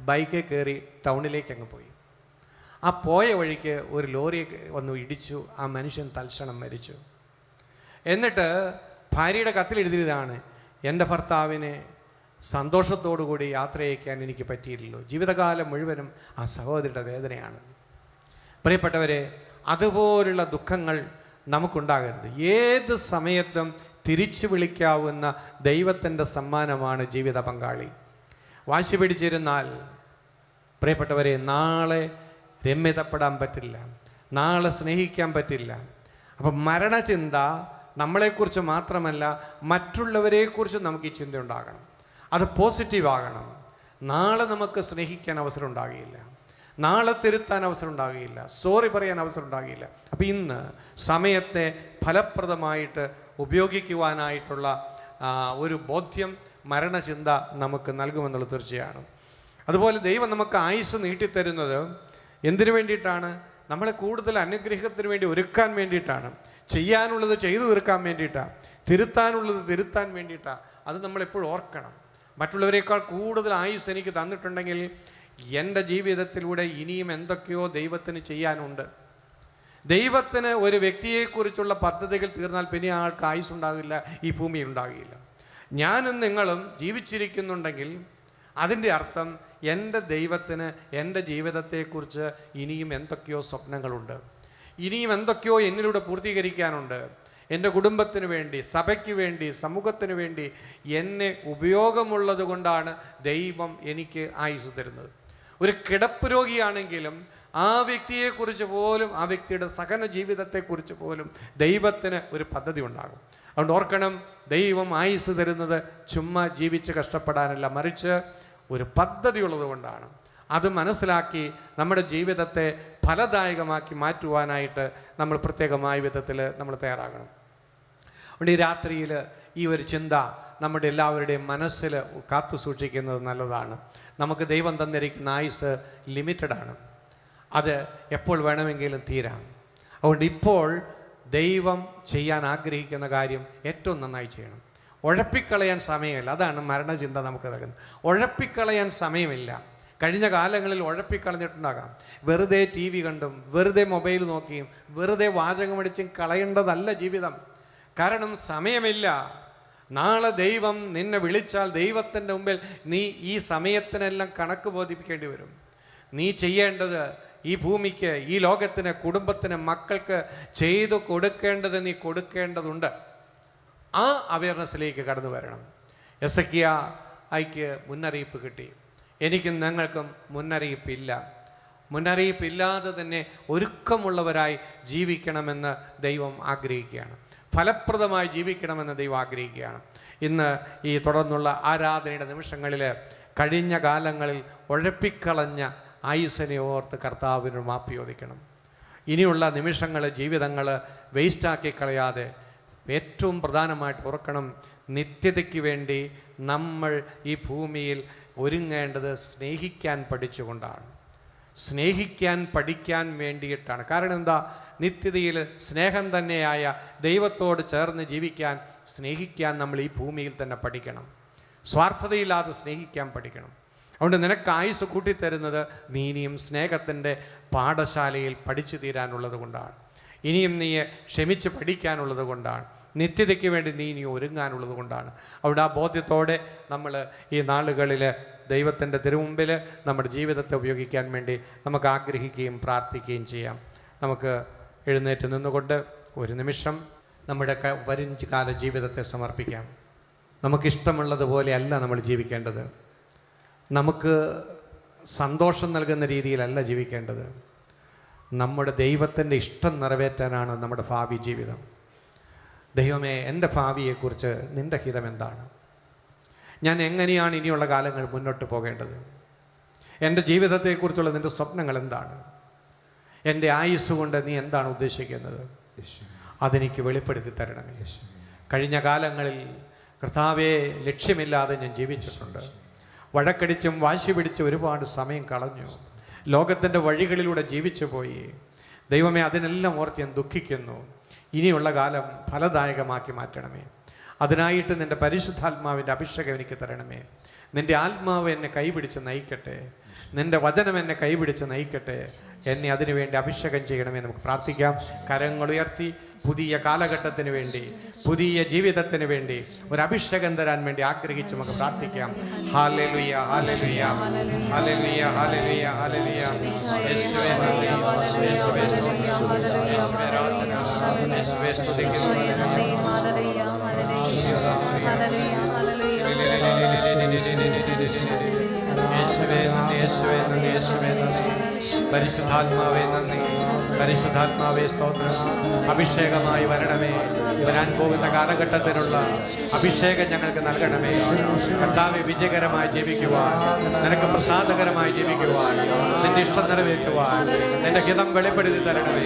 ബൈക്കിൽ കയറി ടൗണിലേക്ക് അങ്ങ് പോയി. ആ പോയ വഴിക്ക് ഒരു ലോറി വന്നു ഇടിച്ചു. ആ മനുഷ്യൻ തൽക്ഷണം മരിച്ചു. എന്നിട്ട് ഭാര്യയുടെ കത്തിലെഴുതിയതാണ്, എൻ്റെ ഭർത്താവിനെ സന്തോഷത്തോടുകൂടി യാത്ര അയക്കാൻ എനിക്ക് പറ്റിയില്ലല്ലോ. ജീവിതകാലം മുഴുവനും ആ സഹോദരിയുടെ വേദനയാണ്. പ്രിയപ്പെട്ടവരെ, അതുപോലുള്ള ദുഃഖങ്ങൾ നമുക്കുണ്ടാകരുത്. ഏത് സമയത്തും തിരിച്ചു വിളിക്കാവുന്ന ദൈവത്തിൻ്റെ സമ്മാനമാണ് ജീവിത പങ്കാളി. വാശി പിടിച്ചിരുന്നാൽ പ്രിയപ്പെട്ടവരെ, നാളെ രമ്യതപ്പെടാൻ പറ്റില്ല, നാളെ സ്നേഹിക്കാൻ പറ്റില്ല. അപ്പം മരണചിന്ത നമ്മളെക്കുറിച്ച് മാത്രമല്ല, മറ്റുള്ളവരെക്കുറിച്ച് നമുക്ക് ഈ ചിന്ത ഉണ്ടാകണം. അത് പോസിറ്റീവ് ആകണം. നാളെ നമുക്ക് സ്നേഹിക്കാൻ അവസരം ഉണ്ടാകുകയില്ല, നാളെ തിരുത്താൻ അവസരം ഉണ്ടാകുകയില്ല, സോറി പറയാൻ അവസരം ഉണ്ടാകുകയില്ല. അപ്പോൾ ഇന്ന് സമയത്തെ ഫലപ്രദമായിട്ട് ഉപയോഗിക്കുവാനായിട്ടുള്ള ഒരു ബോധ്യം മരണചിന്ത നമുക്ക് നൽകുമെന്നുള്ളത് തീർച്ചയാണ്. അതുപോലെ ദൈവം നമുക്ക് ആയുസ് നീട്ടിത്തരുന്നത് എന്തിനു വേണ്ടിയിട്ടാണ്? നമ്മളെ കൂടുതൽ അനുഗ്രഹത്തിന് വേണ്ടി ഒരുക്കാൻ വേണ്ടിയിട്ടാണ്. ചെയ്യാനുള്ളത് ചെയ്തു തീർക്കാൻ വേണ്ടിയിട്ടാണ്, തിരുത്താനുള്ളത് തിരുത്താൻ വേണ്ടിയിട്ടാണ്. അത് നമ്മളെപ്പോഴും ഓർക്കണം. മറ്റുള്ളവരെക്കാൾ കൂടുതൽ ആയുസ് എനിക്ക് തന്നിട്ടുണ്ടെങ്കിൽ എൻ്റെ ജീവിതത്തിലൂടെ ഇനിയും എന്തൊക്കെയോ ദൈവത്തിന് ചെയ്യാനുണ്ട്. ദൈവത്തിന് ഒരു വ്യക്തിയെക്കുറിച്ചുള്ള പദ്ധതികൾ തീർന്നാൽ പിന്നെ ആൾക്ക് ആയുസ് ഉണ്ടാകില്ല, ഈ ഭൂമിയിൽ ഉണ്ടാകില്ല. ഞാനും നിങ്ങളും ജീവിച്ചിരിക്കുന്നുണ്ടെങ്കിൽ അതിൻ്റെ അർത്ഥം എൻ്റെ ദൈവത്തിന് എൻ്റെ ജീവിതത്തെക്കുറിച്ച് ഇനിയും എന്തൊക്കെയോ സ്വപ്നങ്ങളുണ്ട്, ഇനിയും എന്തൊക്കെയോ എന്നിലൂടെ പൂർത്തീകരിക്കാനുണ്ട്. എൻ്റെ കുടുംബത്തിന് വേണ്ടി, സഭയ്ക്ക് വേണ്ടി, സമൂഹത്തിന് വേണ്ടി എന്നെ ഉപയോഗമുള്ളത് കൊണ്ടാണ് ദൈവം എനിക്ക് ആയുസ് തരുന്നത്. ഒരു കിടപ്പ് രോഗിയാണെങ്കിലും ആ വ്യക്തിയെക്കുറിച്ച് പോലും, ആ വ്യക്തിയുടെ സഹന ജീവിതത്തെക്കുറിച്ച് പോലും ദൈവത്തിന് ഒരു പദ്ധതി ഉണ്ടാകും. അതുകൊണ്ട് ഓർക്കണം, ദൈവം ആയുസ് തരുന്നത് ചുമ്മാ ജീവിച്ച് കഷ്ടപ്പെടാനല്ല, മറിച്ച് ഒരു പദ്ധതി ഉള്ളത് കൊണ്ടാണ്. അത് മനസ്സിലാക്കി നമ്മുടെ ജീവിതത്തെ ഫലദായകമാക്കി മാറ്റുവാനായിട്ട് നമ്മൾ പ്രത്യേകമായ വിധത്തിൽ നമ്മൾ തയ്യാറാകണം. അതുകൊണ്ട് ഈ രാത്രിയിൽ ഈ ഒരു ചിന്ത നമ്മുടെ എല്ലാവരുടെയും മനസ്സിൽ കാത്തു സൂക്ഷിക്കുന്നത് നല്ലതാണ്. നമുക്ക് ദൈവം തന്നിരിക്കുന്ന ആയുസ് ലിമിറ്റഡാണ്, അത് എപ്പോൾ വേണമെങ്കിലും തീരാം. അതുകൊണ്ട് ഇപ്പോൾ ദൈവം ചെയ്യാൻ ആഗ്രഹിക്കുന്ന കാര്യം ഏറ്റവും നന്നായി ചെയ്യണം. ഉഴപ്പിക്കളയാൻ സമയമില്ല. അതാണ് മരണചിന്ത നമുക്ക് നൽകുന്നത്. ഉഴപ്പിക്കളയാൻ സമയമില്ല. കഴിഞ്ഞ കാലങ്ങളിൽ ഉഴപ്പിക്കളഞ്ഞിട്ടുണ്ടാകാം. വെറുതെ TV കണ്ടും വെറുതെ മൊബൈൽ നോക്കിയും വെറുതെ വാചകമടിച്ചും കളയേണ്ടതല്ല ജീവിതം. കാരണം സമയമില്ല. നാളെ ദൈവം നിന്നെ വിളിച്ചാൽ ദൈവത്തിൻ്റെ മുമ്പിൽ നീ ഈ സമയത്തിനെല്ലാം കണക്ക് ബോധിപ്പിക്കേണ്ടി വരും. നീ ചെയ്യേണ്ടത് ഈ ഭൂമിക്ക്, ഈ ലോകത്തിന്, കുടുംബത്തിന്, മക്കൾക്ക് ചെയ്തു കൊടുക്കേണ്ടത് നീ കൊടുക്കേണ്ടതുണ്ട്. ആ അവയർനെസ്സിലേക്ക് കടന്നു വരണം. എസെക്കിയായ്ക്ക് മുന്നറിയിപ്പ് കിട്ടി. എനിക്കും ഞങ്ങൾക്കും മുന്നറിയിപ്പില്ല. മുന്നറിയിപ്പില്ലാതെ തന്നെ ഒരുക്കമുള്ളവരായി ജീവിക്കണമെന്ന് ദൈവം ആഗ്രഹിക്കുകയാണ്. ഫലപ്രദമായി ജീവിക്കണമെന്ന് ദൈവം ആഗ്രഹിക്കുകയാണ്. ഇന്ന് ഈ തുടർന്നുള്ള ആരാധനയുടെ നിമിഷങ്ങളിൽ കഴിഞ്ഞ കാലങ്ങളിൽ ഉഴപ്പിക്കളഞ്ഞ ആയുസ്സിനെ ഓർത്ത് കർത്താവിന് മാപ്പ് ചോദിക്കണം. ഇനിയുള്ള നിമിഷങ്ങൾ, ജീവിതങ്ങൾ വേസ്റ്റാക്കി കളയാതെ ഏറ്റവും പ്രധാനമായിട്ട് ഓർക്കണം, നിത്യതയ്ക്ക് വേണ്ടി നമ്മൾ ഈ ഭൂമിയിൽ ഒരുങ്ങേണ്ടത് സ്നേഹിക്കാൻ പഠിച്ചുകൊണ്ടാണ്. സ്നേഹിക്കാൻ പഠിക്കാൻ വേണ്ടിയിട്ടാണ്. കാരണം എന്താ? നിത്യതയിൽ സ്നേഹം തന്നെയായ ദൈവത്തോട് ചേർന്ന് ജീവിക്കാൻ, സ്നേഹിക്കാൻ നമ്മൾ ഈ ഭൂമിയിൽ തന്നെ പഠിക്കണം. സ്വാർത്ഥതയില്ലാതെ സ്നേഹിക്കാൻ പഠിക്കണം. അതുകൊണ്ട് നിനക്ക് ആയുസ് കൂട്ടിത്തരുന്നത് നീ ഇനിയും സ്നേഹത്തിൻ്റെ പാഠശാലയിൽ പഠിച്ചു തീരാനുള്ളത് കൊണ്ടാണ്. ഇനിയും നീ ക്ഷമിച്ച് പഠിക്കാനുള്ളത് കൊണ്ടാണ്. നിത്യതയ്ക്ക് വേണ്ടി നീ ഇനി ഒരുങ്ങാനുള്ളത് കൊണ്ടാണ്. അവിടെ ആ ബോധ്യത്തോടെ നമ്മൾ ഈ നാളുകളിൽ ദൈവത്തിൻ്റെ തിരുമുമ്പിൽ നമ്മുടെ ജീവിതത്തെ ഉപയോഗിക്കാൻ വേണ്ടി നമുക്ക് ആഗ്രഹിക്കുകയും പ്രാർത്ഥിക്കുകയും ചെയ്യാം. നമുക്ക് എഴുന്നേറ്റ് നിന്നുകൊണ്ട് ഒരു നിമിഷം നമ്മുടെ വരും കാല ജീവിതത്തെ സമർപ്പിക്കാം. നമുക്കിഷ്ടമുള്ളതുപോലെ അല്ല നമ്മൾ ജീവിക്കേണ്ടത്. നമുക്ക് സന്തോഷം നൽകുന്ന രീതിയിലല്ല ജീവിക്കേണ്ടത്. നമ്മുടെ ദൈവത്തിൻ്റെ ഇഷ്ടം നിറവേറ്റാനാണ് നമ്മുടെ ഭാവി ജീവിതം. ദൈവമേ, എൻ്റെ ഭാവിയെക്കുറിച്ച് നിൻ്റെ ഹിതം എന്താണ്? ഞാൻ എങ്ങനെയാണ് ഇനിയുള്ള കാലങ്ങൾ മുന്നോട്ട് പോകേണ്ടത്? എൻ്റെ ജീവിതത്തെക്കുറിച്ചുള്ള നിൻ്റെ സ്വപ്നങ്ങൾ എന്താണ്? എൻ്റെ ആയുസ് കൊണ്ട് നീ എന്താണ് ഉദ്ദേശിക്കുന്നത്? അതെനിക്ക് വെളിപ്പെടുത്തി തരണമേ. കഴിഞ്ഞ കാലങ്ങളിൽ കർത്താവേ, ലക്ഷ്യമില്ലാതെ ഞാൻ ജീവിച്ചിട്ടുണ്ട്. വഴക്കടിച്ചും വാശി പിടിച്ച് ഒരുപാട് സമയം കളഞ്ഞു. ലോകത്തിൻ്റെ വഴികളിലൂടെ ജീവിച്ചു പോയി. ദൈവമേ, അതിനെല്ലാം ഓർത്ത് ഞാൻ ദുഃഖിക്കുന്നു. ഇനിയുള്ള കാലം ഫലദായകമാക്കി മാറ്റണമേ. അതിനായിട്ട് നിൻ്റെ പരിശുദ്ധാത്മാവിൻ്റെ അഭിഷേകം എനിക്ക് തരണമേ. നിൻ്റെ ആത്മാവ് എന്നെ കൈപിടിച്ച് നയിക്കട്ടെ. നിൻ്റെ വചനം എന്നെ കൈപിടിച്ച് നയിക്കട്ടെ. എന്നെ അതിനുവേണ്ടി അഭിഷേകം ചെയ്യണമേ. നമുക്ക് പ്രാർത്ഥിക്കാം. കരങ്ങൾ ഉയർത്തി പുതിയ കാലഘട്ടത്തിന് വേണ്ടി, പുതിയ ജീവിതത്തിന് വേണ്ടി ഒരു അഭിഷേകം തരാൻ വേണ്ടി ആഗ്രഹിച്ച് നമുക്ക് പ്രാർത്ഥിക്കാം. ഹല്ലേലൂയ, ഹല്ലേലൂയ, ഹല്ലേലൂയ, ഹല്ലേലൂയ, ഹല്ലേലൂയ. യേശുവേ നന്ദി, യേശുവേ സ്തോത്രം, യേശുവേ ആരാധന, യേശുവേ സ്തുതിക്കുന്നു. പരിശുദ്ധാത്മാവേ നന്ദി, പരിശുദ്ധാത്മാവേ സ്തോത്രം. അഭിഷേകമായി വരണമേ. വരാൻ പോകുന്ന കാലഘട്ടത്തിനുള്ള അഭിഷേകം ഞങ്ങൾക്ക് നൽകണമേ. കർത്താവേ, വിജയകരമായി ജീവിക്കുവാൻ, നിനക്ക് പ്രസാദകരമായി ജീവിക്കുവാൻ, നിന്റെ ഇഷ്ടം നിറവേറ്റുവാൻ, നിന്റെ ഹിതം വെളിപ്പെടുത്തി തരണമേ.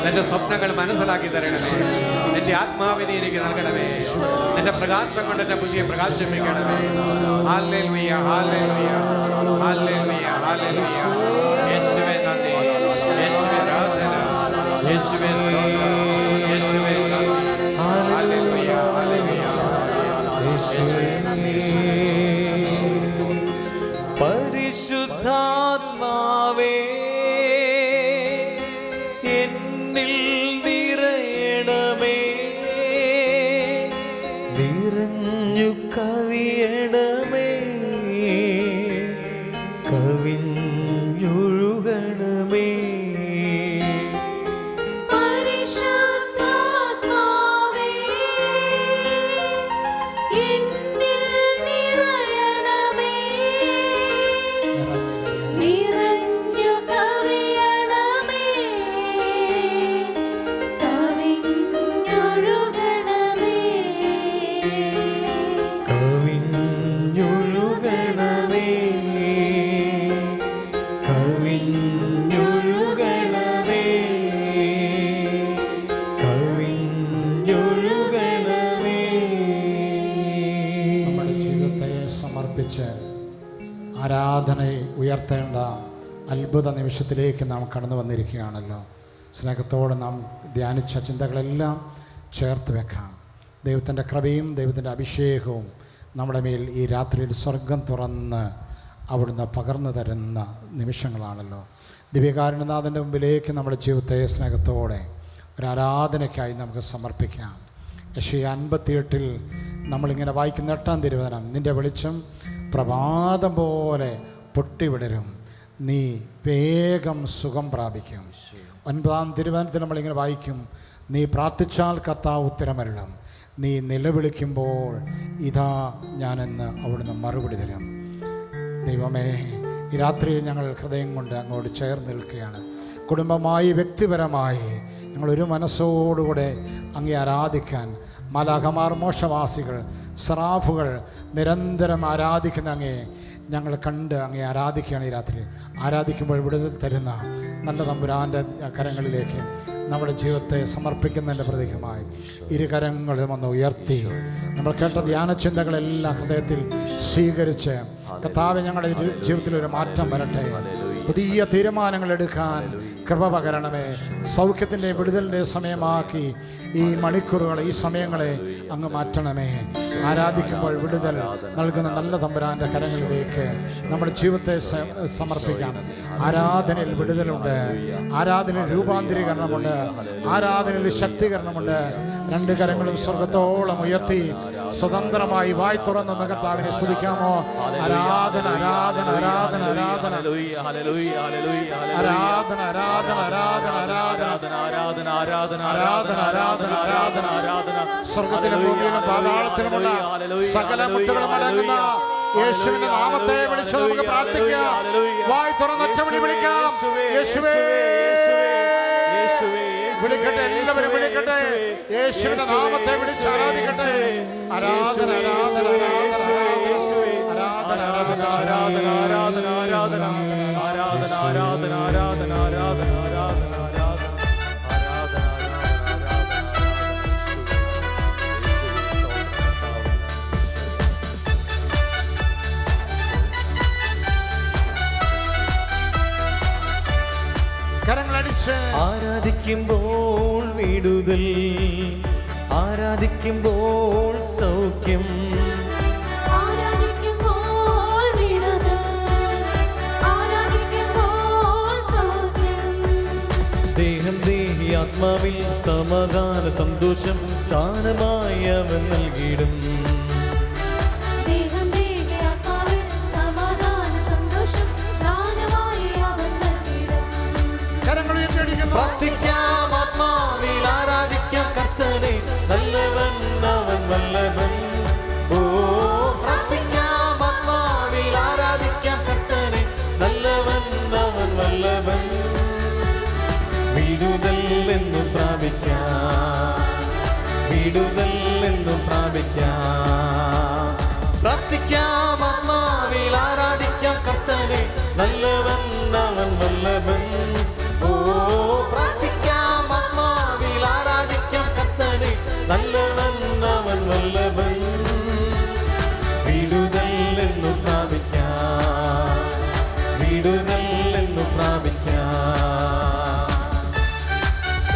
നിന്റെ സ്വപ്നങ്ങൾ മനസ്സിലാക്കി തരണമേ. നിന്റെ ആത്മാവിനെ എനിക്ക് നൽകണമേ. നിന്റെ പ്രകാശം കൊണ്ട് എന്നെ പുതിയ പ്രകാശിപ്പിക്കണമേ. ഹല്ലേലൂയ, ഹല്ലേലൂയ, ഹല്ലേലൂയ, ഹല്ലേലൂയ. യേശുവേ നന്ദി, യേശുവേ ആരാധന, യേശുവേ സ്തോത്രം, യേശുവേ നന്ദി. ഹല്ലേലൂയ, ഹല്ലേലൂയ, യേശുവേ നന്ദി. പരിശുദ്ധാത്മാവേ, എന്നിൽ നിറയണമേ. നിറഞ്ഞു കവിയണമേ, കവിഞ്ഞൊഴുകണമേ. പരിശുദ്ധാത്മാവേ, എന്നിൽ നിറയണമേ. നിറഞ്ഞു കവിയണമേ, കവിഞ്ഞൊഴുകണമേ. കവിഞ്ഞൊഴുകണമേ, കവിഞ്ഞൊഴുകണമേ, കവിഞ്ഞൊഴുകണമേ. നമ്മുടെ ജീവിതത്തെ സമർപ്പിച്ച് ആരാധനയെ ഉയർത്തേണ്ട അത്ഭുത നിമിഷത്തിലേക്ക് നാം കടന്നു വന്നിരിക്കുകയാണല്ലോ. സ്നേഹത്തോടെ നാം ധ്യാനിച്ച ചിന്തകളെല്ലാം ചേർത്ത് വെക്കാം. ദൈവത്തിൻ്റെ കൃപയും ദൈവത്തിൻ്റെ അഭിഷേകവും നമ്മുടെ മേൽ ഈ രാത്രിയിൽ സ്വർഗം തുറന്ന് അവിടുന്ന് പകർന്നു തരുന്ന നിമിഷങ്ങളാണല്ലോ. ദിവ്യകാരുണ്യനാഥൻ്റെ മുമ്പിലേക്ക് നമ്മുടെ ജീവിതത്തെ സ്നേഹത്തോടെ ഒരു ആരാധനയ്ക്കായി നമുക്ക് സമർപ്പിക്കാം. യെശയ്യാ 58 നമ്മളിങ്ങനെ വായിക്കുന്ന 8-ാം തിരുവചനം, നിൻ്റെ വെളിച്ചം പ്രഭാതം പോലെ പൊട്ടിവിടരും, നീ വേഗം സുഖം പ്രാപിക്കും. 9-ാം തിരുവചനത്തിൽ നമ്മളിങ്ങനെ വായിക്കും, നീ പ്രാർത്ഥിച്ചാൽ കർത്താവ് ഉത്തരമരുളും, നീ നിലവിളിക്കുമ്പോൾ ഇതാ ഞാനെന്ന് അവിടുന്ന് മറുപടി തരും. ദൈവമേ, ഈ രാത്രിയിൽ ഞങ്ങൾ ഹൃദയം കൊണ്ട് അങ്ങോട്ട് ചേർന്ന് നിൽക്കുകയാണ്. കുടുംബമായി വ്യക്തിപരമായി ഞങ്ങളൊരു മനസ്സോടുകൂടെ അങ്ങേ ആരാധിക്കാൻ, മാലാഖമാർ, മോക്ഷവാസികൾ, സറാഫുകൾ നിരന്തരം ആരാധിക്കുന്ന അങ്ങേ ഞങ്ങൾ കണ്ട് അങ്ങേ ആരാധിക്കുകയാണ്. ഈ രാത്രി ആരാധിക്കുമ്പോൾ വിടുതൽ തരുന്ന നല്ല തമ്പുരാൻ്റെ കരങ്ങളിലേക്ക് നമ്മുടെ ജീവിതത്തെ സമർപ്പിക്കുന്നതിൻ്റെ പ്രതീകമായി ഇരു കരങ്ങളും ഒന്ന് ഉയർത്തി നമ്മൾ കേട്ട ധ്യാന ചിന്തകളെല്ലാം ഹൃദയത്തിൽ സ്വീകരിച്ച്, കർത്താവേ ഞങ്ങളുടെ ജീവിതത്തിൽ ഒരു മാറ്റം വരട്ടെ, പുതിയ തീരുമാനങ്ങൾ എടുക്കാൻ കൃപ പകരണമേ. സൗഖ്യത്തിൻ്റെ വിടുതലിൻ്റെ സമയമാക്കി ഈ മണിക്കൂറുകളെ, ഈ സമയങ്ങളെ അങ്ങ് മാറ്റണമേ. ആരാധിക്കുമ്പോൾ വിടുതൽ നൽകുന്ന നല്ല തമ്പുരാൻ്റെ കരങ്ങളിലേക്ക് നമ്മുടെ ജീവിതത്തെ സമർപ്പിക്കാം. ആരാധനയിൽ വിടുതലുണ്ട്, ആരാധനയിൽ രൂപാന്തരീകരണമുണ്ട്, ആരാധനയിൽ ശക്തീകരണമുണ്ട്. രണ്ട് കരങ്ങളും സ്വർഗത്തോളം ഉയർത്തി സ്വതന്ത്രമായി വായി തുറന്ന കർത്താവിനെ സ്തുതിക്കാമോ? ആരാധന ആരാധന ആരാധന ആരാധന ആരാധന ആരാധന ആരാധന ആരാധന ആരാധന ആരാധന ആരാധന. സ്വർഗത്തിലും ഭൂമിയിലും പാതാളത്തിലുമുള്ള സകല മുട്ടുകളും അടങ്ങുന്ന യേശുവിന്റെ നാമത്തെ വിളിച്ച് നമുക്ക് പ്രാർത്ഥിക്കാം. വായി തുറന്നൊറ്റ വിളി വിളിക്കാം. യേശുവേ, വിളിക്കട്ടെ, എല്ലാവരും വിളിക്കട്ടെ. യേശുവിന്റെ നാമത്തെ വിളിച്ച് ആരാധിക്കട്ടെ. ആരാധന ആരാധന ആരാധന ആരാധന ആരാധന ആരാധന ആരാധന ആരാധന ആരാധന ആരാധന ആരാധന ആരാധന കരങ്ങളടിച്ച് ആരാധിക്കുമ്പോൾ വിടുതൽ, ആരാധിക്കുമ്പോൾ സൗഖ്യം, ആരാധിക്കുമ്പോൾ വിടുതൽ, ആരാധിക്കുമ്പോൾ സൗഖ്യം. ദേഹം ദേഹി ആത്മാവിൽ സമാധാന സന്തോഷം ദാനമായി അവൻ നൽകിയിടും. ദേഹം ദേഹി ആത്മാവിൽ സമാധാന സന്തോഷം ദാനമായി അവൻ നൽകിയിടും. പ്രാർത്ഥിക്കാം, ആത്മാവിൽ ആരാധിക്കാം കർത്തനെ, നല്ലവൻ അവൻ വല്ലഭൻ. ഓ, പ്രാർത്ഥിക്കാം, ആത്മാവിൽ ആരാധിക്കാം കർത്തനെ, നല്ലവൻ അവൻ വല്ലഭൻ. വിടുതൽ എന്നും പ്രാപിക്കാം, വിടുതൽ എന്നും പ്രാപിക്കാം. പ്രാർത്ഥിക്കാം, ആത്മാവിൽ ആരാധിക്കാം കർത്തനെ, നല്ലവൻ അവൻ വല്ലഭൻ. ഓ, പ്രാർത്ഥിക്കാം, ആത്മാവിൽ ആരാധിക്കാം കർത്തനെ, നല്ലവൻ അവൻ വല്ലഭൻ. വിടുതൽ എന്നു പ്രാപിക്കാം, വിടുതൽ എന്നു പ്രാപിക്കാം.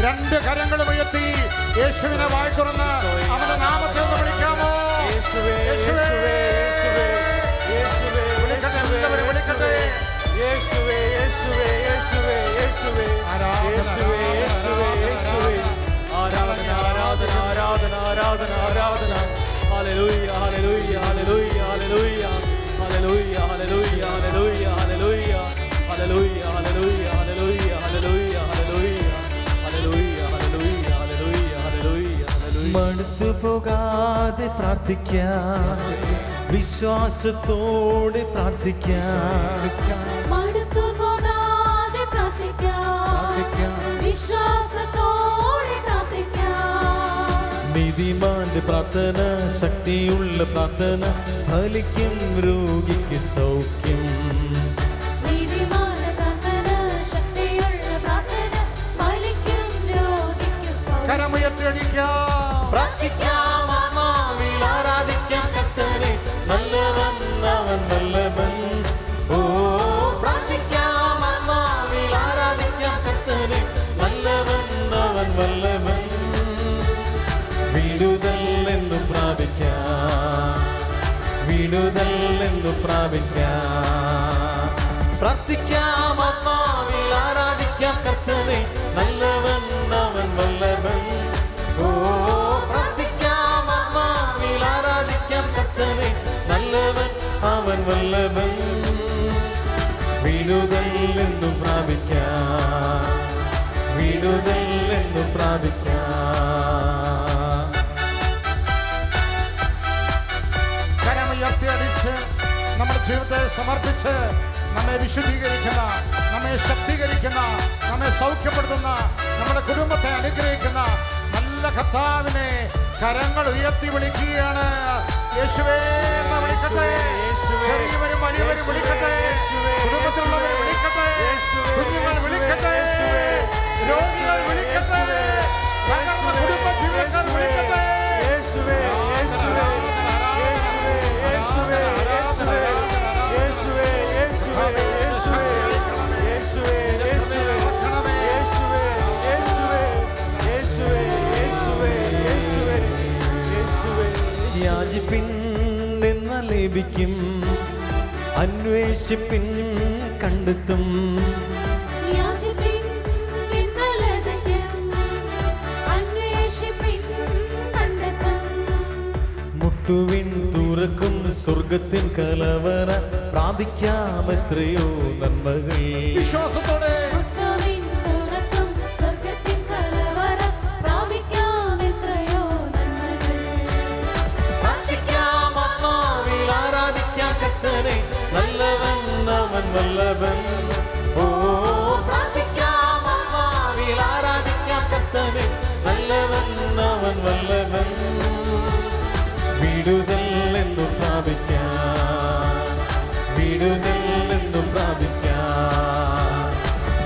രണ്ട് കരങ്ങളും ഉയർത്തി യേശുവിനെ വായി തുറന്ന് അവന്റെ നാമത്തെ ഒന്ന് വിളിക്കാമോ? യേശുവേ, യേശുവേ, യേശുവേ, യേശുവേ, വിളിക്കട്ടെ, എല്ലാവരും വിളിക്കട്ടെ. യേശുവേ, യേശുവേ, യേശുവേ, യേശുവേ, യേശുവേ, യേശുവേ, യേശുവേ. ആരാധന ആരാധന ആരാധന ആരാധന ആരാധന. ഹല്ലേലൂയ ഹല്ലേലൂയ ഹല്ലേലൂയ ഹല്ലേലൂയ ഹല്ലേലൂയ ഹല്ലേലൂയ ഹല്ലേലൂയ ഹല്ലേലൂയ ഹല്ലേലൂയ ഹല്ലേലൂയ ഹല്ലേലൂയ ഹല്ലേലൂയ ഹല്ലേലൂയ ഹല്ലേലൂയ ഹല്ലേലൂയ ഹല്ലേലൂയ. മടുത്തു പോകാതെ പ്രാർത്ഥിക്കാം, വിശ്വാസത്തോടെ പ്രാർത്ഥിക്കാം. മടുത്തു പോകാതെ പ്രാർത്ഥിക്കാം, വിശ്വാസത്തോടെ പ്രാർത്ഥിക്കാം. നീതിമാന്റെ പ്രാർത്ഥന, ശക്തിയുള്ള പ്രാർത്ഥന, ഫലിക്കും രോഗിക്ക് സൗഖ്യം. നീതിമാന്റെ പ്രാർത്ഥന, ശക്തിയുള്ള പ്രാർത്ഥന, ഫലിക്കും രോഗിക്ക് സൗഖ്യം. കരമുയർത്തിയടിക്കാം. പ്രാർത്ഥിക്കാം, ആത്മാവിൽ ആരാധിക്കാം കർത്തനെ, നല്ലവൻ അവൻ വല്ലഭൻ. ഓ, പ്രാർത്ഥിക്കാം, ആത്മാവിൽ ആരാധിക്കാം കർത്തനെ, നല്ലവൻ അവൻ വല്ലഭൻ. വിടുതൽ എന്നു പ്രാപിക്കാം, വിടുതൽ എന്നു പ്രാപിക്കാം. പ്രാർത്ഥിക്കാം ആത്മാവിൽ ആരാധിക്കാം കർത്തനെ നല്ലവൻ അവൻ വല്ലഭൻ ഓ പ്രാർത്ഥിക്കാം ആത്മാവിൽ ആരാധിക്കാം കർത്തനെ നല്ലവൻ അവൻ വല്ലഭൻ വിടുതൽ എന്നു പ്രാപിക്കാം വിടുതൽ എന്നു പ്രാപിക്കാം കരമുയർത്തി അടിച്ച് നമ്മുടെ ജീവിതത്തെ സമർപ്പിച്ച് നമ്മെ വിശുദ്ധീകരിക്കുന്ന, നമ്മെ ശക്തീകരിക്കുന്ന, നമ്മെ സൗഖ്യപ്പെടുത്തുന്ന, നമ്മുടെ കുടുംബത്തെ അനുഗ്രഹിക്കുന്ന നല്ല കർത്താവിനെ കരങ്ങൾ ഉയർത്തി വിളിക്കുകയാണ്. യേശുവേ എന്ന് വിളിക്കട്ടെ, ചെറിയവരും വലിയവരും വിളിക്കട്ടെ, കുടുംബത്തിലുള്ളവരെ വിളിക്കട്ടെ, കുഞ്ഞുങ്ങൾ വിളിക്കട്ടെ, രോഗികൾ വിളിക്കട്ടെ, തകർന്ന കുടുംബ ജീവിതങ്ങൾ വിളിക്കട്ടെ. യാചിപ്പിൻ എന്നാൽ ലഭിക്കും, അന്വേഷിപ്പിൻ കണ്ടെത്തും. യാചിപ്പിൻ എന്നാൽ ലഭിക്കും, അന്വേഷിപ്പിൻ കണ്ടെത്തും. മുട്ടുവിൻ തുറക്കും സ്വർഗത്തിൻ കലവറ പ്രാപിക്കാം എത്രയോ നന്മകൾ. വിശ്വാസത്തോടെ മുട്ടുവിൻ തുറക്കും സ്വർഗ്ഗത്തിൻ കലവറ പ്രാപിക്കാം എത്രയോ നന്മകൾ. പ്രാർത്ഥിക്കാം ആത്മാവിൽ ആരാധിക്കാം കർത്തനെ നല്ലവൻ അവൻ വല്ലഭൻ ഓ പ്രാർത്ഥിക്കാം ആത്മാവിൽ ആരാധിക്കാം കർത്തനെ നല്ലവൻ അവൻ വല്ലഭൻ വിടുതൽ എന്നു പ്രാപിക്കാം വിടുതൽ എന്നു പ്രാപിക്കാം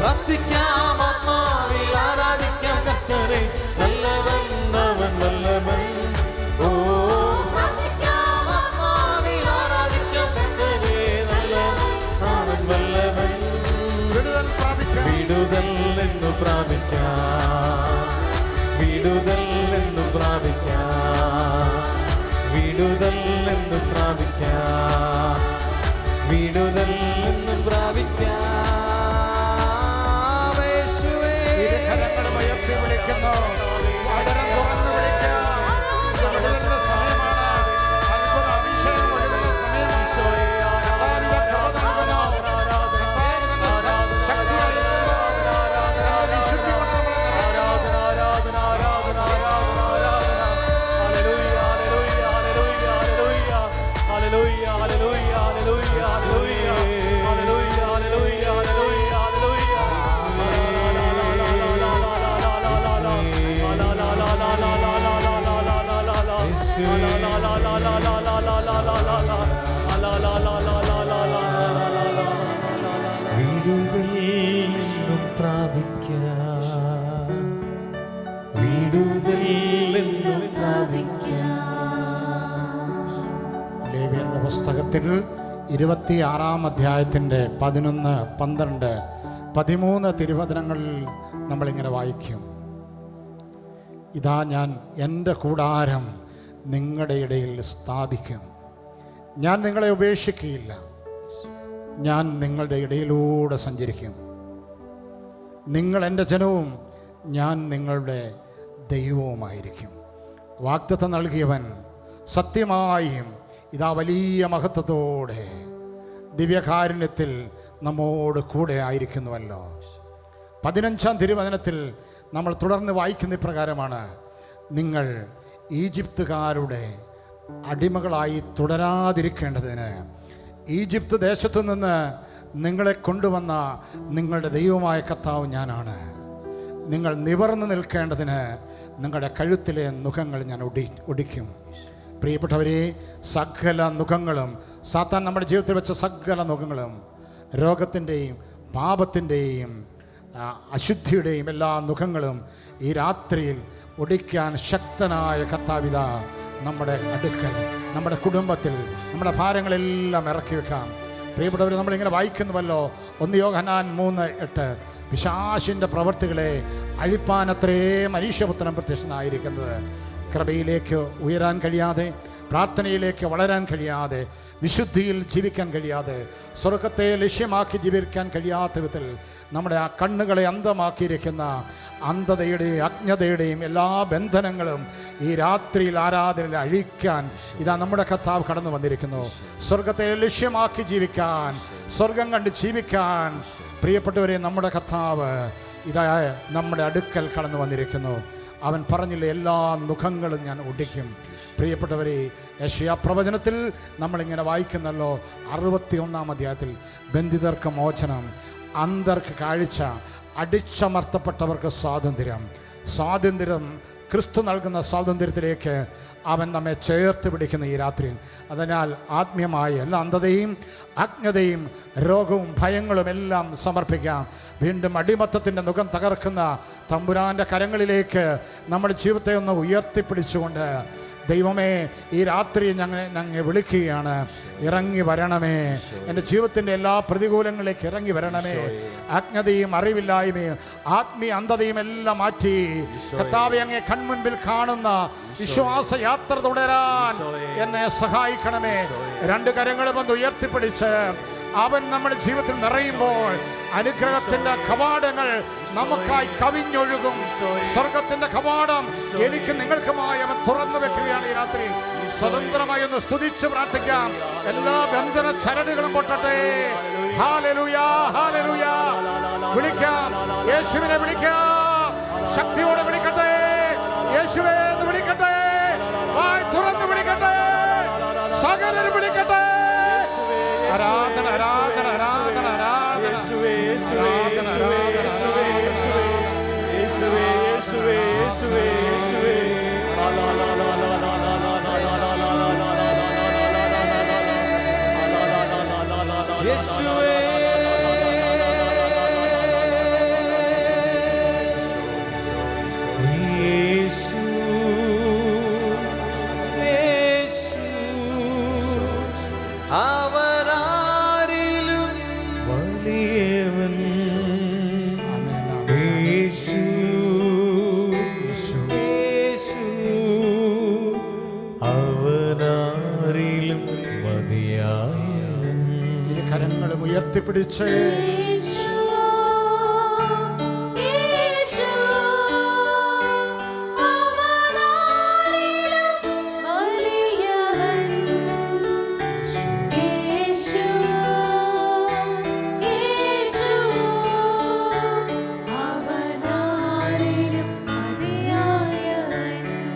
പ്രാർത്ഥിക്കാം ആത്മാവിൽ ആരാധിക്കാം കർത്തനെ നല്ലവൻ അവൻ വല്ലഭൻ ഓ പ്രാർത്ഥിക്കാം ആത്മാവിൽ ആരാധിക്കാം കർത്തനെ നല്ലവൻ അവൻ വല്ലഭൻ വിടുതൽ പ്രാപിക്കാം, വിടുതൽ എന്നു പ്രാപിക്കാം വിടുതൽ എന്നു പ്രാപിക്കാം വിടുതൽ എന്ന് പ്രാപിക്കാം വിടുതൽ എന്ന് പ്രാപിക്കാം യേശുവേ കരങ്ങൾ ഉയർത്തി വിളിക്കുന്നു, അധരം തുറന്ന് വിളിക്കാം. വിടുതലിന്റെ സമയമാണ്, അത്ഭുത അഭിഷേകം ഒഴുകുന്ന സമയമാണ്. കർത്താവിന്റെ കൃപ നൽകുന്നു, കർത്താവിന്റെ ശക്തി നൽകുന്നു, വിശുദ്ധി കൊണ്ട് നമ്മളെ വിടുതൽ എന്നു പ്രാപിക്കാം വിടുതൽ എന്ന് പ്രാപിക്കാം. ലേവ്യരുടെ പുസ്തകത്തിൽ 26-ാം അധ്യായത്തിൻ്റെ 11, 12, 13 തിരുവചനങ്ങളിൽ നമ്മളിങ്ങനെ വായിക്കും. ഇതാ ഞാൻ എൻ്റെ കൂടാരം നിങ്ങളുടെ ഇടയിൽ സ്ഥാപിക്കും, ഞാൻ നിങ്ങളെ ഉപേക്ഷിക്കുകയില്ല, ഞാൻ നിങ്ങളുടെ ഇടയിലൂടെ സഞ്ചരിക്കും, നിങ്ങൾ എൻ്റെ ജനവും ഞാൻ നിങ്ങളുടെ ദൈവവുമായിരിക്കും. വാഗ്ദത്തം നൽകിയവൻ സത്യമായും ഇതാ വലിയ മഹത്വത്തോടെ ദിവ്യകാരുണ്യത്തിൽ നമ്മോട് കൂടെ ആയിരിക്കുന്നുവല്ലോ. 15-ാം തിരുവചനത്തിൽ നമ്മൾ തുടർന്ന് വായിക്കുന്ന ഇപ്രകാരമാണ്: നിങ്ങൾ ഈജിപ്തുകാരുടെ അടിമകളായി തുടരാതിരിക്കേണ്ടതിന് ഈജിപ്ത് ദേശത്തു നിന്ന് നിങ്ങളെ കൊണ്ടുവന്ന നിങ്ങളുടെ ദൈവമായ കർത്താവ് ഞാനാണ്. നിങ്ങൾ നിവർന്നു നിൽക്കേണ്ടതിന് നിങ്ങളുടെ കഴുത്തിലെ നുഖങ്ങൾ ഞാൻ ഒടിക്കും. പ്രിയപ്പെട്ടവരെ, സകല നുഖങ്ങളും, സാത്താൻ നമ്മുടെ ജീവിതത്തിൽ വെച്ച സകല നുഖങ്ങളും, രോഗത്തിൻ്റെയും പാപത്തിൻ്റെയും അശുദ്ധിയുടെയും എല്ലാ നുഖങ്ങളും ഈ രാത്രിയിൽ ഒടിക്കാൻ ശക്തനായ കർത്താവിത നമ്മുടെ അടുക്കൽ, നമ്മുടെ കുടുംബത്തിൽ, നമ്മുടെ ഭാരങ്ങളെല്ലാം ഇറക്കി വെക്കാം. പ്രിയപ്പെട്ടവർ, നമ്മളിങ്ങനെ വായിക്കുന്നുവല്ലോ, 1 യോഹന്നാൻ 3:8, പിശാചിൻ്റെ പ്രവൃത്തികളെ അഴിപ്പാനത്രേ മനുഷ്യപുത്രൻ പ്രത്യക്ഷനായിരിക്കുന്നത്. കൃപയിലേക്ക് ഉയരാൻ കഴിയാതെ, പ്രാർത്ഥനയിലേക്ക് വളരാൻ കഴിയാതെ, വിശുദ്ധിയിൽ ജീവിക്കാൻ കഴിയാതെ, സ്വർഗത്തെ ലക്ഷ്യമാക്കി ജീവിക്കാൻ കഴിയാത്ത വിധത്തിൽ നമ്മുടെ ആ കണ്ണുകളെ അന്ധമാക്കിയിരിക്കുന്ന അന്ധതയുടെയും അജ്ഞതയുടെയും എല്ലാ ബന്ധനങ്ങളും ഈ രാത്രിയിൽ ആരാധനയിൽ അഴിക്കാൻ ഇതാ നമ്മുടെ കർത്താവ് കടന്നു വന്നിരിക്കുന്നു. സ്വർഗത്തെ ലക്ഷ്യമാക്കി ജീവിക്കാൻ, സ്വർഗം കണ്ട് ജീവിക്കാൻ പ്രിയപ്പെട്ടവരെ, നമ്മുടെ കർത്താവ് ഇതാ നമ്മുടെ അടുക്കൽ കടന്നു വന്നിരിക്കുന്നു. അവൻ പറഞ്ഞില്ല, എല്ലാ മുഖങ്ങളും ഞാൻ ഒടിക്കും. പ്രിയപ്പെട്ടവരെ, യെശയ്യാ പ്രവചനത്തിൽ നമ്മളിങ്ങനെ വായിക്കുന്നല്ലോ, 61-ാം അധ്യായത്തിൽ ബന്ധിതർക്ക് മോചനം, അന്ധർക്ക് കാഴ്ച, അടിച്ചമർത്തപ്പെട്ടവർക്ക് സ്വാതന്ത്ര്യം ക്രിസ്തു നൽകുന്ന സ്വാതന്ത്ര്യത്തിലേക്ക് അവൻ നമ്മെ ചേർത്ത് പിടിക്കുന്ന ഈ രാത്രിയിൽ. അതിനാൽ ആത്മീയമായ എല്ലാ അന്ധതയും അജ്ഞതയും രോഗവും ഭയങ്ങളും എല്ലാം സമർപ്പിക്കാം. വീണ്ടും അടിമത്തത്തിൻ്റെ മുഖം തകർക്കുന്ന തമ്പുരാൻ്റെ കരങ്ങളിലേക്ക് നമ്മുടെ ജീവിതത്തെ ഒന്ന് ഉയർത്തിപ്പിടിച്ചുകൊണ്ട്, ദൈവമേ, ഈ രാത്രി ഞങ്ങൾ വിളിക്കുകയാണ്, ഇറങ്ങി വരണമേ, എൻ്റെ ജീവിതത്തിൻ്റെ എല്ലാ പ്രതികൂലങ്ങളിലേക്ക് ഇറങ്ങി വരണമേ. അജ്ഞതയും അറിവില്ലായ്മയും ആത്മീയ അന്ധതയും എല്ലാം മാറ്റി കർത്താവേ, അങ്ങേ കൺമുൻപിൽ കാണുന്ന വിശ്വാസ യാത്ര തുടരാൻ എന്നെ സഹായിക്കണമേ. രണ്ട് കരങ്ങളും ഒന്ന് ഉയർത്തിപ്പിടിച്ച് അവൻ നമ്മുടെ ജീവിതത്തിൽ നിറയുമ്പോൾ അനുഗ്രഹത്തിന്റെ കവാടങ്ങൾ നമുക്കായി കവിഞ്ഞൊഴുകും. സ്വർഗത്തിന്റെ കവാടം എനിക്ക് നിങ്ങൾക്കുമായി അവൻ തുറന്നു വെക്കുകയാണ്. ഈ രാത്രി സ്വതന്ത്രമായി ഒന്ന് സ്തുതിച്ച് പ്രാർത്ഥിക്കാം. എല്ലാ ബന്ധന ചരടുകളും പൊട്ടട്ടെ. Hallelujah, hallelujah. വിളിക്കാം, യേശുവിനെ വിളിക്കാം, ശക്തിയോടെ വിളിക്കട്ടെ. യേശുവേ എന്ന് വിളിക്കട്ടെ, വായ് തുറന്ന് വിളിക്കട്ടെ, സകലരും വിളിക്കട്ടെ. ആരാധന, ആരാധന, ആരാധന, ആരാധന. യേശുവേ, യേശുവേ, യേശുവേ, യേശുവേ, യേശുവേ, യേശുവേ, യേശുവേ, യേശുവേ, യേശുവേ. യേശുവേ, അവരാരിലും വലിയവൻ യേശു, യേശു, അവനാരിലും മതിയായവൻ. ഇരു കരങ്ങളും ഉയർത്തിപ്പിടിച്ച്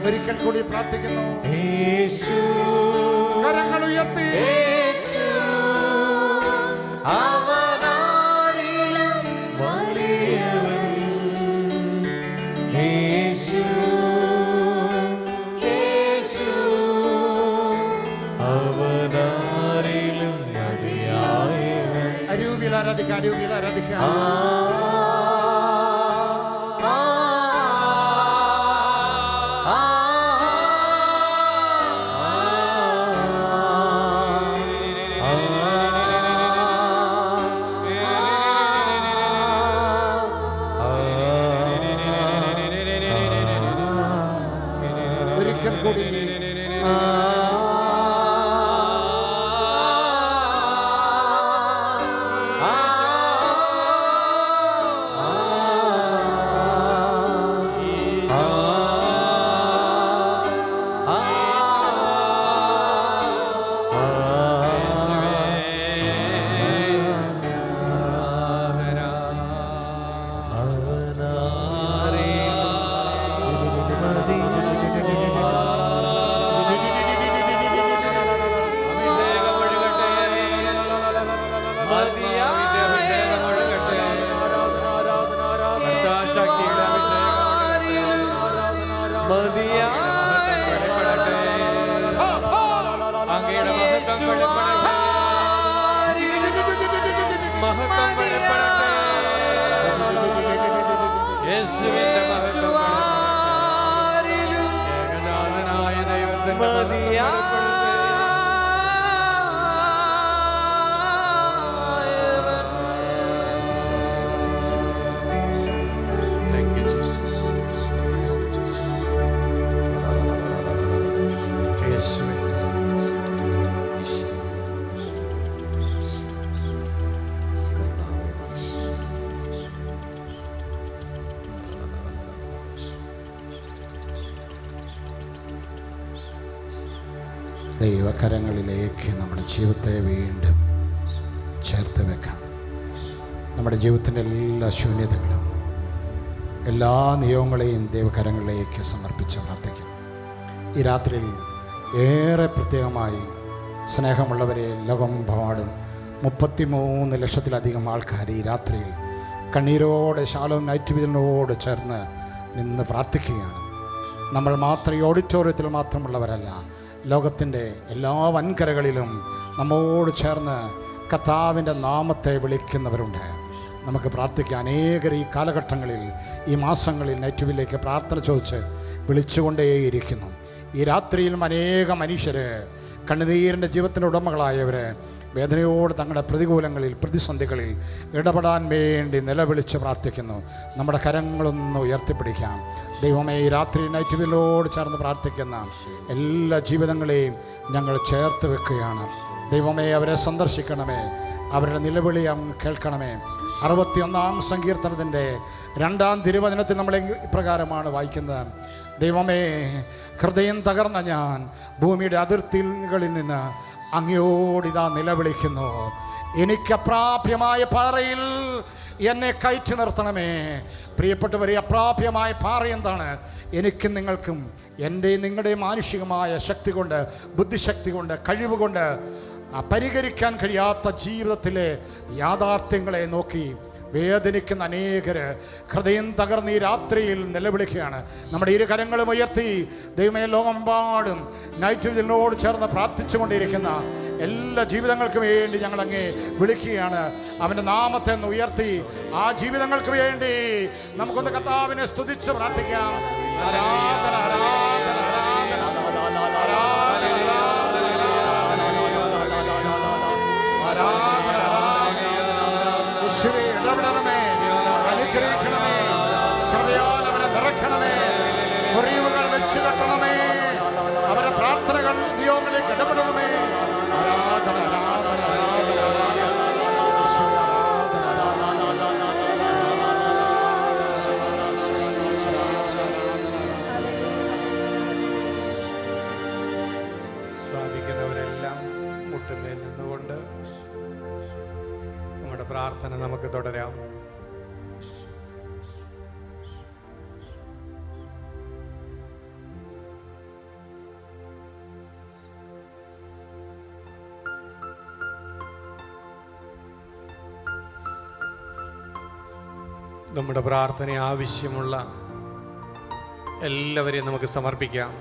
ഒരിക്കൽ കൂടി പ്രാർത്ഥിക്കുന്നു. യേശു, കരങ്ങൾ ഉയർത്തി. യേശു, അവനാരിലും വലിയവൻ. യേശു, യേശു, അവനാരിലും മതിയായവൻ. അരൂപിൽ ആരാധിക്കാം, അരൂപിൽ ആരാധിക്കാം. ഒരിക്കൽ കൂടി Yes. ദൈവകരങ്ങളിലേക്ക് നമ്മുടെ ജീവിതത്തെ വീണ്ടും ചേർത്ത് വെക്കാം. നമ്മുടെ ജീവിതത്തിൻ്റെ എല്ലാ ശൂന്യതകളും എല്ലാ നിയമങ്ങളെയും ദൈവകരങ്ങളിലേക്ക് സമർപ്പിച്ച് പ്രാർത്ഥിക്കാം. ഈ രാത്രിയിൽ ഏറെ പ്രത്യേകമായി സ്നേഹമുള്ളവരെ, ലോകമെമ്പാടും 33 ലക്ഷത്തിലധികം ആൾക്കാർ ഈ രാത്രിയിൽ കണ്ണീരോടെ ശാലോം നൈറ്റ് വിജനോട് ചേർന്ന് നിന്ന് പ്രാർത്ഥിക്കുകയാണ്. നമ്മൾ മാത്രം ഈ ഓഡിറ്റോറിയത്തിൽ മാത്രമുള്ളവരല്ല, ലോകത്തിൻ്റെ എല്ലാ വൻകരകളിലും നമ്മോട് ചേർന്ന് കർത്താവിൻ്റെ നാമത്തെ വിളിക്കുന്നവരുണ്ട്. നമുക്ക് പ്രാർത്ഥിക്കാം. അനേകർ ഈ കാലഘട്ടങ്ങളിൽ, ഈ മാസങ്ങളിൽ നൈറ്റുവിലേക്ക് പ്രാർത്ഥന ചോദിച്ച് വിളിച്ചുകൊണ്ടേയിരിക്കുന്നു. ഈ രാത്രിയിലും അനേക മനുഷ്യർ, കണ്ണുനീരിൻ്റെ ജീവിതത്തിൻ്റെ ഉടമകളായവർ, വേദനയോട് തങ്ങളുടെ പ്രതികൂലങ്ങളിൽ, പ്രതിസന്ധികളിൽ ഇടപെടാൻ വേണ്ടി നിലവിളിച്ച് പ്രാർത്ഥിക്കുന്നു. നമ്മുടെ കരങ്ങളൊന്ന് ഉയർത്തിപ്പിടിക്കാം. ദൈവമേ, ഈ രാത്രി നൈറ്റുവിലോട് ചേർന്ന് പ്രാർത്ഥിക്കുന്ന എല്ലാ ജീവിതങ്ങളെയും ഞങ്ങൾ ചേർത്ത് വെക്കുകയാണ്. ദൈവമേ, അവരെ സന്ദർശിക്കണമേ, അവരുടെ നിലവിളി അങ്ങ് കേൾക്കണമേ. 61-ാം സങ്കീർത്തനത്തിൻ്റെ 2-ാം തിരുവചനത്തിൽ നമ്മൾ ഇപ്രകാരമാണ് വായിക്കുന്നത്: ദൈവമേ, ഹൃദയം തകർന്ന ഞാൻ ഭൂമിയുടെ അതിർത്തികളിൽ നിന്ന് അങ്ങയോടിതാ നിലവിളിക്കുന്നു. എനിക്ക് അപ്രാപ്യമായ പാറയിൽ എന്നെ കയറ്റി നിർത്തണമേ. പ്രിയപ്പെട്ടവരെ, അപ്രാപ്യമായ പാറ എന്താണ്? എനിക്കും നിങ്ങൾക്കും നിങ്ങളുടെയും മാനുഷികമായ ശക്തി കൊണ്ട്, ബുദ്ധിശക്തി കൊണ്ട്, കഴിവ് കൊണ്ട് പരിഹരിക്കാൻ കഴിയാത്ത ജീവിതത്തിലെ യാഥാർത്ഥ്യങ്ങളെ നോക്കി വേദനിക്കുന്ന അനേകർ ഹൃദയം തകർന്ന് ഈ രാത്രിയിൽ നിലവിളിക്കുകയാണ്. നമ്മുടെ ഇരു കരങ്ങളും ഉയർത്തി ദൈവമേ, ലോകമെമ്പാടും നൈറ്റ് വിജനോട് ചേർന്ന് പ്രാർത്ഥിച്ചുകൊണ്ടിരിക്കുന്ന എല്ലാ ജീവിതങ്ങൾക്കും വേണ്ടി ഞങ്ങൾ അങ്ങേ വിളിക്കുകയാണ്. അവൻ്റെ നാമത്തെ ഒന്ന് ഉയർത്തി ആ ജീവിതങ്ങൾക്ക് വേണ്ടി നമുക്കൊന്ന് കർത്താവിനെ സ്തുതിച്ച് പ്രാർത്ഥിക്കാം. ആരാധന, ആരാധന, ആരാധന, ആരാധന, ആരാധന, ആരാധന. യേശുവേ, ഇടപെടണമേ, അനുഗ്രഹിക്കണമേ, കൃപയാൽ അവരെ നിറയ്ക്കണമേ, മുറിവുകൾ വെച്ച് കെട്ടണമേ, അവരുടെ പ്രാർത്ഥനകൾ നിയോഗങ്ങളിലേക്ക് ഇടപെടണമേ. ആരാധന, ആരാധന, ആരാധന, ആരാധന. യേശുവേ, ആരാധന, സാധിക്കുന്നവരെല്ലാം മുട്ടുമേൽ നിന്നുകൊണ്ട് നമ്മുടെ പ്രാർത്ഥന നമുക്ക് തുടരാം. നമ്മുടെ പ്രാർത്ഥന ആവശ്യമുള്ള എല്ലാവരെയും നമുക്ക് സമർപ്പിക്കാം.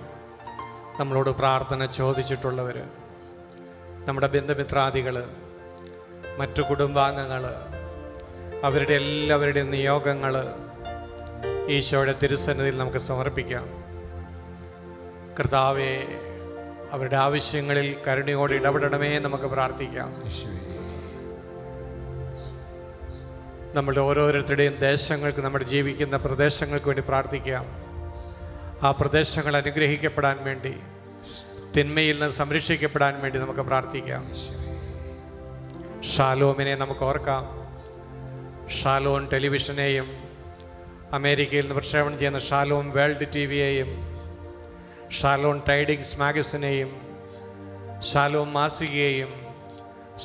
നമ്മളോട് പ്രാർത്ഥന ചോദിച്ചിട്ടുള്ളവർ, നമ്മുടെ ബന്ധുമിത്രാദികൾ, മറ്റു കുടുംബാംഗങ്ങൾ, അവരുടെ എല്ലാവരുടെയും നിയോഗങ്ങൾ ഈശോയുടെ തിരുസന്നിധിയിൽ നമുക്ക് സമർപ്പിക്കാം. കർത്താവേ, അവരുടെ ആവശ്യങ്ങളിൽ കരുണയോടെ ഇടപെടണമേ നമുക്ക് പ്രാർത്ഥിക്കാം. നമ്മുടെ ഓരോരുത്തരുടെയും ദേശങ്ങൾക്ക്, നമ്മുടെ ജീവിക്കുന്ന പ്രദേശങ്ങൾക്ക് വേണ്ടി പ്രാർത്ഥിക്കാം. ആ പ്രദേശങ്ങൾ അനുഗ്രഹിക്കപ്പെടാൻ വേണ്ടി, തിന്മയിൽ നിന്ന് സംരക്ഷിക്കപ്പെടാൻ വേണ്ടി നമുക്ക് പ്രാർത്ഥിക്കാം. ഷാലോമിനെ നമുക്ക് ഓർക്കാം. ഷാലോം ടെലിവിഷനെയും അമേരിക്കയിൽ നിന്ന് പ്രക്ഷേപണം ചെയ്യുന്ന ഷാലോം വേൾഡ് TV-യെയും ഷാലോം ട്രേഡിങ്സ് മാഗസിനെയും ഷാലോം മാസികയെയും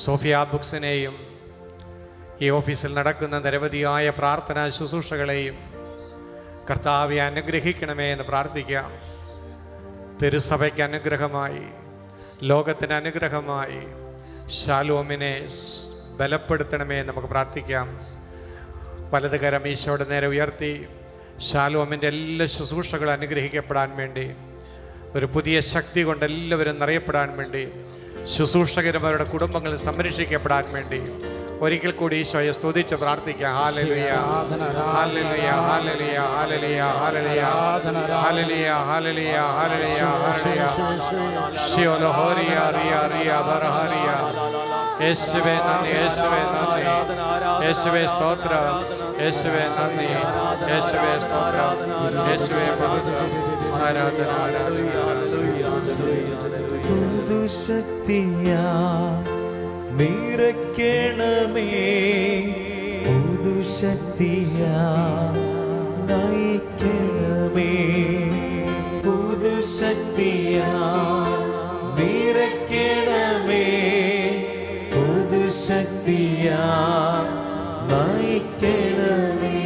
സോഫിയ ബുക്സിനെയും ഈ ഓഫീസിൽ നടക്കുന്ന നിരവധിയായ പ്രാർത്ഥനാ ശുശ്രൂഷകളെയും കർത്താവെ അനുഗ്രഹിക്കണമേ എന്ന് പ്രാർത്ഥിക്കാം. തിരുസഭയ്ക്ക് അനുഗ്രഹമായി, ലോകത്തിന് അനുഗ്രഹമായി ഷാലോമിനെ ബലപ്പെടുത്തണമേ എന്ന് നമുക്ക് പ്രാർത്ഥിക്കാം. വലത് കരം ഈശോയുടെ നേരെ ഉയർത്തി ഷാലോമിൻ്റെ എല്ലാ ശുശ്രൂഷകളും അനുഗ്രഹിക്കപ്പെടാൻ വേണ്ടി, ഒരു പുതിയ ശക്തി കൊണ്ട് എല്ലാവരും നിറയപ്പെടാൻ വേണ്ടി, ശുശ്രൂഷകരും അവരുടെ കുടുംബങ്ങളിൽ സംരക്ഷിക്കപ്പെടാൻ വേണ്ടി ഒരിക്കൽ കൂടി ഈശോയെ സ്തുതിച്ച് പ്രാർത്ഥിക്കാം. ഹല്ലേലൂയ, ഹല്ലേലൂയ, ഹല്ലേലൂയ, ഹല്ലേലൂയ, ഹല്ലേലൂയ, ഹല്ലേലൂയ, ഹല്ലേലൂയ, ഹല്ലേലൂയ, ശിയോലോ ഹോരിയ റിയ റിയ ബർഹരിയ. യേശുവേ നന്ദി, യേശുവേ നന്ദി, യേശുവേ സ്തോത്രം, യേശുവേ നന്ദി, യേശുവേ സ്തോത്രം, യേശുവേ ആരാധന, പുതുശക്തിയാ നിറയ്ക്കണമേ, പുതുശക്തിയാ നയിക്കണമേ, പുതുശക്തിയാ നിറയ്ക്കണമേ, ഞാൻ നയിക്കണമേ.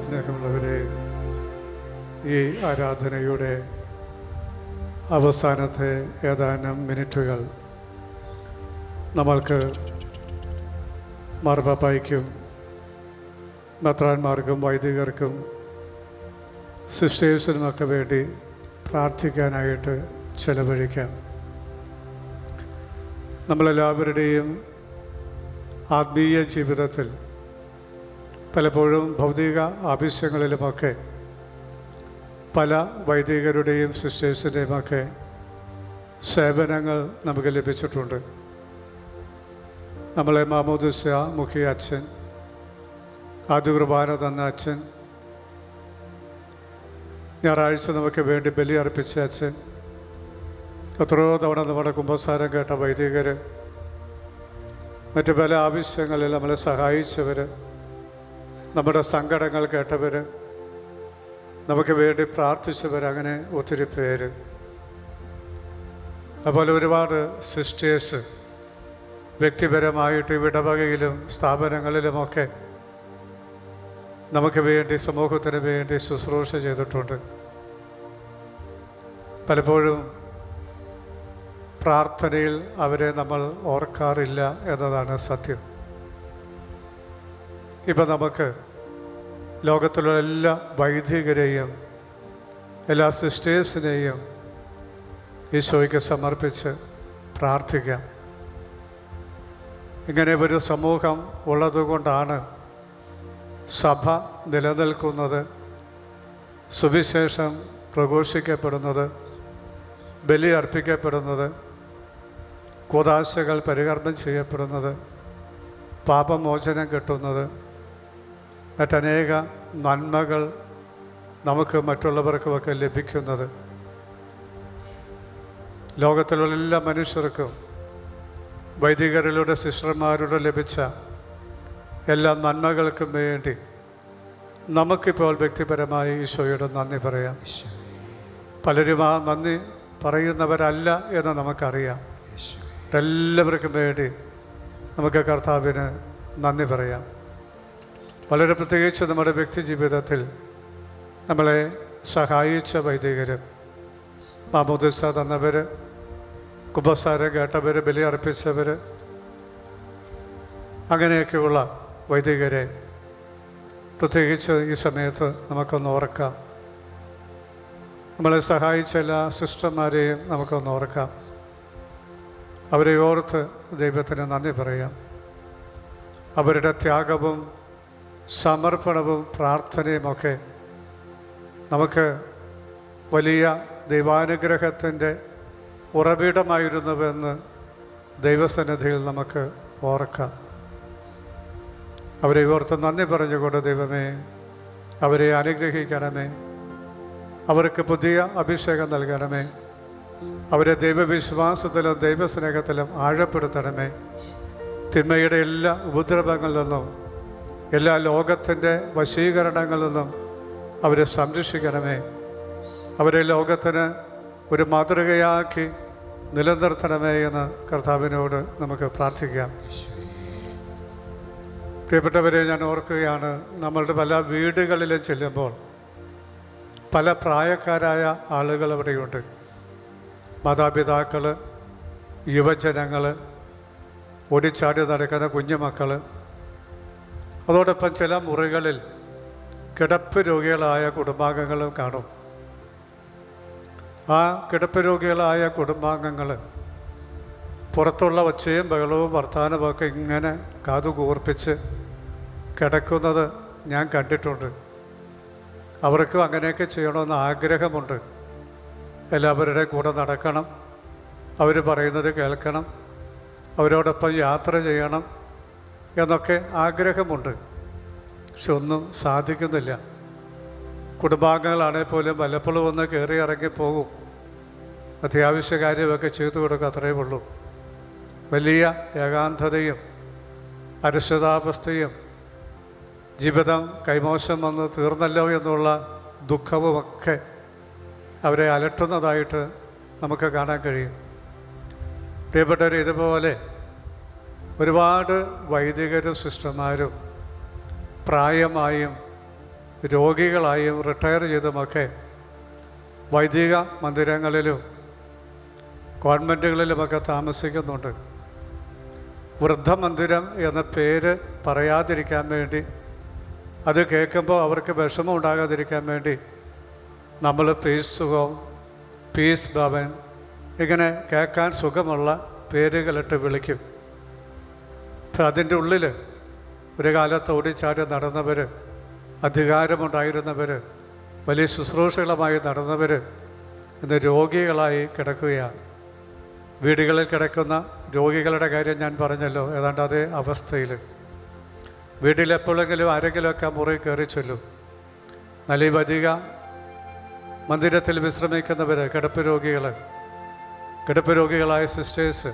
സ്നേഹമുള്ളവരെ, ഈ ആരാധനയുടെ അവസാനത്തെ ഏതാനും മിനിറ്റുകൾ നമ്മൾക്ക് മാർപ്പാപ്പായ്ക്കും മെത്രാന്മാർക്കും വൈദികർക്കും സിസ്റ്റേഴ്സിനുമൊക്കെ വേണ്ടി പ്രാർത്ഥിക്കാനായിട്ട് ചെലവഴിക്കാം. നമ്മളെല്ലാവരുടെയും ആത്മീയ ജീവിതത്തിൽ പലപ്പോഴും ഭൗതിക ആവശ്യങ്ങളിലുമൊക്കെ പല വൈദികരുടെയും സിസ്റ്റേഴ്സിൻ്റെയുമൊക്കെ സേവനങ്ങൾ നമുക്ക് ലഭിച്ചിട്ടുണ്ട്. നമ്മളെ മാമോദിസ മുഖ്യ അച്ഛൻ, ആദ്യ കുർബാന തന്ന അച്ഛൻ, ഞായറാഴ്ച നമുക്ക് വേണ്ടി ബലി അർപ്പിച്ച അച്ഛൻ, എത്രയോ തവണ നമ്മുടെ കുമ്പസാരം കേട്ട വൈദികർ, മറ്റ് പല ആവശ്യങ്ങളിൽ നമ്മളെ സഹായിച്ചവർ, നമ്മുടെ സങ്കടങ്ങൾ കേട്ടവർ, നമുക്ക് വേണ്ടി പ്രാർത്ഥിച്ചവർ, അങ്ങനെ ഒത്തിരി പേര്. അതുപോലെ ഒരുപാട് സിസ്റ്റേഴ്സ് വ്യക്തിപരമായിട്ട് ഇടവകയിലും സ്ഥാപനങ്ങളിലുമൊക്കെ നമുക്ക് വേണ്ടി, സമൂഹത്തിന് വേണ്ടി ശുശ്രൂഷ ചെയ്തിട്ടുണ്ട്. പലപ്പോഴും പ്രാർത്ഥനയിൽ അവരെ നമ്മൾ ഓർക്കാറില്ല എന്നതാണ് സത്യം. ഇപ്പം നമുക്ക് ലോകത്തിലുള്ള എല്ലാ വൈദികരെയും എല്ലാ സിസ്റ്റേഴ്സിനെയും ഈശോയ്ക്ക് സമർപ്പിച്ച് പ്രാർത്ഥിക്കാം. ഇങ്ങനെ ഒരു സമൂഹം ഉള്ളതുകൊണ്ടാണ് സഭ നിലനിൽക്കുന്നത്, സുവിശേഷം പ്രഘോഷിക്കപ്പെടുന്നത്, ബലി അർപ്പിക്കപ്പെടുന്നത്, കൂദാശകൾ പരികർമ്മം ചെയ്യപ്പെടുന്നത്, പാപമോചനം കിട്ടുന്നത്, മറ്റനേക നന്മകൾ നമുക്ക് മറ്റുള്ളവർക്കുമൊക്കെ ലഭിക്കുന്നത്. ലോകത്തിലുള്ള എല്ലാ മനുഷ്യർക്കും വൈദികരിലൂടെ സിസ്റ്റർമാരുടെ ലഭിച്ച എല്ലാ നന്മകൾക്കും വേണ്ടി നമുക്കിപ്പോൾ വ്യക്തിപരമായി ഈശോയോട് നന്ദി പറയാം. പലരും ആ നന്ദി പറയുന്നവരല്ല എന്ന് നമുക്കറിയാം. എല്ലാവർക്കും വേണ്ടി നമുക്ക് കർത്താവിന് നന്ദി പറയാം. വളരെ പ്രത്യേകിച്ച് നമ്മുടെ വ്യക്തി ജീവിതത്തിൽ നമ്മളെ സഹായിച്ച വൈദികർ, മാമോദിസ തന്നവർ, കുമ്പസാരം കേട്ടവർ, ബലി അർപ്പിച്ചവർ, അങ്ങനെയൊക്കെയുള്ള വൈദികരെ പ്രത്യേകിച്ച് ഈ സമയത്ത് നമുക്കൊന്ന് ഓർക്കാം. നമ്മളെ സഹായിച്ച എല്ലാ സിസ്റ്റർമാരെയും നമുക്കൊന്ന് ഓർക്കാം. അവരെ ഓർത്ത് ദൈവത്തിന് നന്ദി പറയാം. അവരുടെ ത്യാഗവും സമർപ്പണവും പ്രാർത്ഥനയുമൊക്കെ നമുക്ക് വലിയ ദൈവാനുഗ്രഹത്തിൻ്റെ ഉറവിടമായിരുന്നുവെന്ന് ദൈവസന്നിധിയിൽ നമുക്ക് ഓർക്കാം. അവരെ ഓർത്ത് നന്ദി പറഞ്ഞുകൊണ്ട് ദൈവമേ അവരെ അനുഗ്രഹിക്കണമേ, അവർക്ക് പുതിയ അഭിഷേകം നൽകണമേ, അവരെ ദൈവവിശ്വാസത്തിലും ദൈവസ്നേഹത്തിലും ആഴപ്പെടുത്തണമേ. തിന്മയുടെ എല്ലാ ഉപദ്രവങ്ങളിൽ നിന്നും എല്ലാ ലോകത്തിൻ്റെ വശീകരണങ്ങളിൽ നിന്നും അവരെ സംരക്ഷിക്കണമേ. അവരെ ലോകത്തിന് ഒരു മാതൃകയാക്കി നിലനിർത്തണമേ എന്ന് കർത്താവിനോട് നമുക്ക് പ്രാർത്ഥിക്കാം. പ്രിയപ്പെട്ടവരെ, ഞാൻ ഓർക്കുകയാണ്, നമ്മളുടെ പല വീടുകളിലും ചെല്ലുമ്പോൾ പല പ്രായക്കാരായ ആളുകൾ അവിടെയുണ്ട്. മാതാപിതാക്കൾ, യുവജനങ്ങൾ, ഓടിച്ചാടി നടക്കുന്ന കുഞ്ഞുമക്കൾ, അതോടൊപ്പം ചില മുറികളിൽ കിടപ്പ് രോഗികളായ കുടുംബാംഗങ്ങളും കാണും. ആ കിടപ്പ് രോഗികളായ കുടുംബാംഗങ്ങൾ പുറത്തുള്ള ഒച്ചയും ബഹളവും വർത്തമാനമൊക്കെ ഇങ്ങനെ കാതുകൂർപ്പിച്ച് കിടക്കുന്നത് ഞാൻ കണ്ടിട്ടുണ്ട്. അവർക്കും അങ്ങനെയൊക്കെ ചെയ്യണമെന്ന് ആഗ്രഹമുണ്ട്. എല്ലാവരുടെ കൂടെ നടക്കണം, അവർ പറയുന്നത് കേൾക്കണം, അവരോടൊപ്പം യാത്ര ചെയ്യണം എന്നൊക്കെ ആഗ്രഹമുണ്ട്. പക്ഷെ ഒന്നും സാധിക്കുന്നില്ല. കുടുംബാംഗങ്ങളാണെങ്കിൽ പോലും വല്ലപ്പോഴും ഒന്ന് കയറി ഇറങ്ങിപ്പോകും. അത്യാവശ്യ കാര്യമൊക്കെ ചെയ്തു കൊടുക്കുക, അത്രയേ ഉള്ളൂ. വലിയ ഏകാന്തതയും അരക്ഷിതാവസ്ഥയും ജീവിതം കൈമോശം വന്ന് തീർന്നല്ലോ എന്നുള്ള ദുഃഖവുമൊക്കെ അവരെ അലട്ടുന്നതായിട്ട് നമുക്ക് കാണാൻ കഴിയും. പ്രിയപ്പെട്ടവർ, ഇതുപോലെ ഒരുപാട് വൈദികരും സിസ്റ്റർമാരും പ്രായമായും രോഗികളായും റിട്ടയർ ചെയ്തുമൊക്കെ വൈദിക മന്ദിരങ്ങളിലും കോൺവെൻറ്റുകളിലുമൊക്കെ താമസിക്കുന്നുണ്ട്. വൃദ്ധമന്ദിരം എന്ന പേര് പറയാതിരിക്കാൻ വേണ്ടി, അത് കേൾക്കുമ്പോൾ അവർക്ക് വിഷമം ഉണ്ടാകാതിരിക്കാൻ വേണ്ടി നമ്മൾ പീസ് ഹോം, പീസ് ഭവൻ, ഇങ്ങനെ കേൾക്കാൻ സുഖമുള്ള പേരുകളിട്ട് വിളിക്കും. പക്ഷെ അതിൻ്റെ ഉള്ളിൽ ഒരു കാലത്ത് ഓടിച്ചാടി നടന്നവർ, അധികാരമുണ്ടായിരുന്നവർ, വലിയ ശുശ്രൂഷകളുമായി നടന്നവർ ഇന്ന് രോഗികളായി കിടക്കുകയാണ്. വീടുകളിൽ കിടക്കുന്ന രോഗികളുടെ കാര്യം ഞാൻ പറഞ്ഞല്ലോ, ഏതാണ്ട് അതേ അവസ്ഥയിൽ. വീട്ടിലെപ്പോഴെങ്കിലും ആരെങ്കിലുമൊക്കെ മുറി കയറി ചൊല്ലും. നല്ല വധിക മന്ദിരത്തിൽ വിശ്രമിക്കുന്നവർ, കിടപ്പ് രോഗികളായ സിസ്റ്റേഴ്സ്,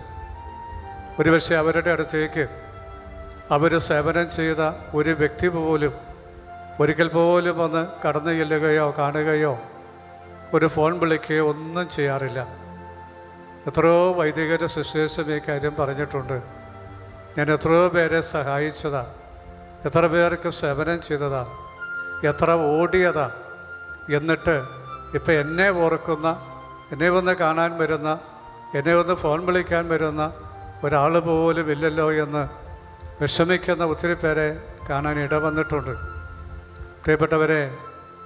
ഒരുപക്ഷെ അവരുടെ അടുത്തേക്ക് അവർ സേവനം ചെയ്ത ഒരു വ്യക്തി പോലും ഒരിക്കൽ പോലും ഒന്ന് കടന്നു ചെല്ലുകയോ കാണുകയോ ഒരു ഫോൺ വിളിക്കുകയോ ഒന്നും ചെയ്യാറില്ല. എത്രയോ വൈദികരുടെ സിസ്റ്റേഴ്സും ഈ കാര്യം പറഞ്ഞിട്ടുണ്ട്. ഞാൻ എത്രയോ പേരെ സഹായിച്ചതാ, എത്ര പേർക്ക് സേവനം ചെയ്തതാ, എത്ര ഓടിയതാ, എന്നിട്ട് ഇപ്പം എന്നെ ഓർക്കുന്ന, എന്നെ ഒന്ന് കാണാൻ വരുന്ന, എന്നെ ഒന്ന് ഫോൺ വിളിക്കാൻ വരുന്ന ഒരാൾ പോലും ഇല്ലല്ലോ എന്ന് വിഷമിക്കുന്ന ഒത്തിരി പേരെ കാണാൻ ഇടവന്നിട്ടുണ്ട്. പ്രിയപ്പെട്ടവരെ,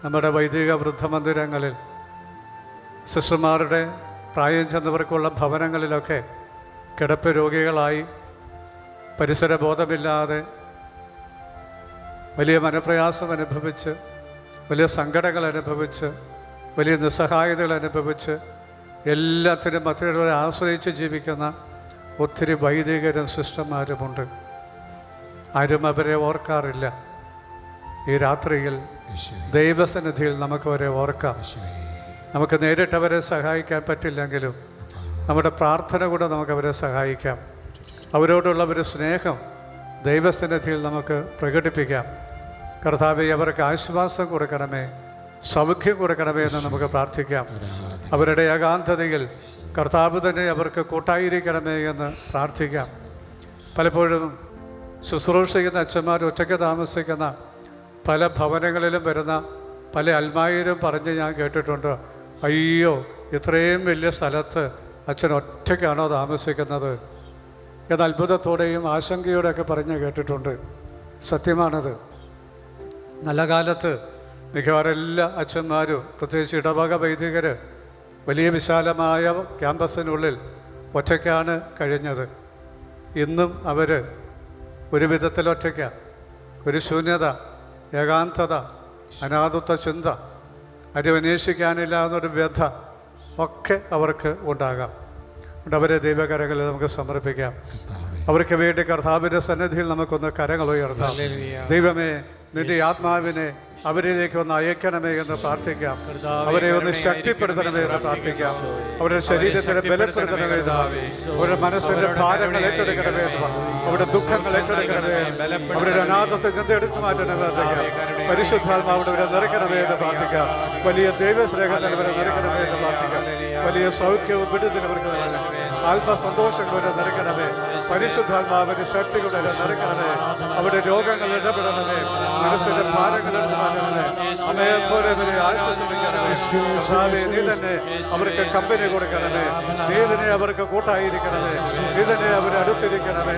നമ്മുടെ വൈദിക വൃദ്ധമന്ദിരങ്ങളിൽ, സിസ്റ്റർമാരുടെ പ്രായം ചെന്നവർക്കുള്ള ഭവനങ്ങളിലൊക്കെ കിടപ്പ് രോഗികളായി, പരിസരബോധമില്ലാതെ, വലിയ മനപ്രയാസം അനുഭവിച്ച്, വലിയ സങ്കടങ്ങൾ അനുഭവിച്ച്, വലിയ നിസ്സഹായതകൾ അനുഭവിച്ച്, എല്ലാത്തിനും മറ്റുള്ളവരെ ആശ്രയിച്ച് ജീവിക്കുന്ന ഒത്തിരി വൈദികരും സിസ്റ്റർമാരുമുണ്ട്. ആരും അവരെ ഓർക്കാറില്ല. ഈ രാത്രിയിൽ ദൈവസന്നിധിയിൽ നമുക്കവരെ ഓർക്കാം. നമുക്ക് നേരിട്ടവരെ സഹായിക്കാൻ പറ്റില്ലെങ്കിലും നമ്മുടെ പ്രാർത്ഥന കൂടെ നമുക്കവരെ സഹായിക്കാം. അവരോടുള്ള ഒരു സ്നേഹം ദൈവസന്നിധിയിൽ നമുക്ക് പ്രകടിപ്പിക്കാം. കർത്താവേ, അവർക്ക് ആശ്വാസം കൊടുക്കണമേ, സൗഖ്യം കൊടുക്കണമേ എന്ന് നമുക്ക് പ്രാർത്ഥിക്കാം. അവരുടെ ഏകാന്തതയിൽ കർത്താവ് തന്നെ അവർക്ക് കൂട്ടായിരിക്കണമേ എന്ന് പ്രാർത്ഥിക്കാം. പലപ്പോഴും ശുശ്രൂഷ ചെയ്യുന്ന അച്ഛന്മാർ ഒറ്റയ്ക്ക് താമസിക്കുന്ന പല ഭവനങ്ങളിലും വരുന്ന പല അൽമായരും പറഞ്ഞ് ഞാൻ കേട്ടിട്ടുണ്ട്, അയ്യോ, ഇത്രയും വലിയ സ്ഥലത്ത് അച്ഛൻ ഒറ്റയ്ക്കാണോ താമസിക്കുന്നത് എന്ന് അത്ഭുതത്തോടെയും ആശങ്കയോടെയൊക്കെ പറഞ്ഞ് കേട്ടിട്ടുണ്ട്. സത്യമാണത്. നല്ല കാലത്ത് മിക്കവാറും എല്ലാ അച്ഛന്മാരും, പ്രത്യേകിച്ച് ഇടവക വൈദികർ, വലിയ വിശാലമായ ക്യാമ്പസിനുള്ളിൽ ഒറ്റയ്ക്കാണ് കഴിഞ്ഞത്. ഇന്നും അവർ ഒരു വിധത്തിൽ ഒറ്റയ്ക്കാണ്. ഒരു ശൂന്യത, ഏകാന്തത, അനാഥത്വ ചിന്ത, ആരും അന്വേഷിക്കാനില്ല എന്നൊരു വ്യഥ ഒക്കെ അവർക്ക് ഉണ്ടാകാം. അതുകൊണ്ട് അവരെ ദൈവകരങ്ങളിൽ നമുക്ക് സമർപ്പിക്കാം. അവർക്ക് വേണ്ടി കർത്താവിൻ്റെ സന്നിധിയിൽ നമുക്കൊന്ന് കരങ്ങൾ ഉയർത്താം. ദൈവമേ, നിന്റെ ആത്മാവിനെ അവരിലേക്ക് ഒന്ന് അയക്കണമേ എന്ന് പ്രാർത്ഥിക്കാം. അവരെ ഒന്ന് ശക്തിപ്പെടുത്തണമേ എന്ന് പ്രാർത്ഥിക്കാം. അവരുടെ ശരീരത്തിനെ ബലപ്പെടുത്തണമേ എന്ന്, അവരുടെ മനസ്സിന്റെ ഭാരങ്ങൾ ഏറ്റെടുക്കണമേ എന്ന്, അവരുടെ ദുഃഖങ്ങൾ ഏറ്റെടുക്കണമേ, അവരുടെ അനാഥത്തെ ചിന്ത എടുത്തു മാറ്റണമേ പ്രാർത്ഥിക്കാം. പരിശുദ്ധാത്മാവിടെ അവരെ നിറയ്ക്കണമേ എന്ന് പ്രാർത്ഥിക്കാം. വലിയ ദൈവസ്നേഹത്തിൽ അവരെ നിറയ്ക്കണമേ എന്ന് പ്രാർത്ഥിക്കാം. വലിയ സൗഖ്യവും വിടുതലും അവർക്ക് നൽകണം. ആത്മസന്തോഷം കൊണ്ട് നിറയ്ക്കണമേ. പരിശുദ്ധാത്മാവിന്റെ ശക്തി കൊണ്ട് നിറയ്ക്കണമേ. അവരുടെ രോഗങ്ങൾ ഇടപെടണമേ. മനസ്സിന്റെ ഭാരങ്ങൾ എടുത്തു മാറ്റണമേ. അമ്മയെപ്പോലെ അവരെ ആശ്വസിപ്പിക്കണമേ. നീ തന്നെ അവർക്ക് കമ്പനി കൊടുക്കണമേ. നീ തന്നെ അവർക്ക് കൂട്ടായിരിക്കണമേ. നീ തന്നെ അവരെ അടുത്തിരിക്കണമേ.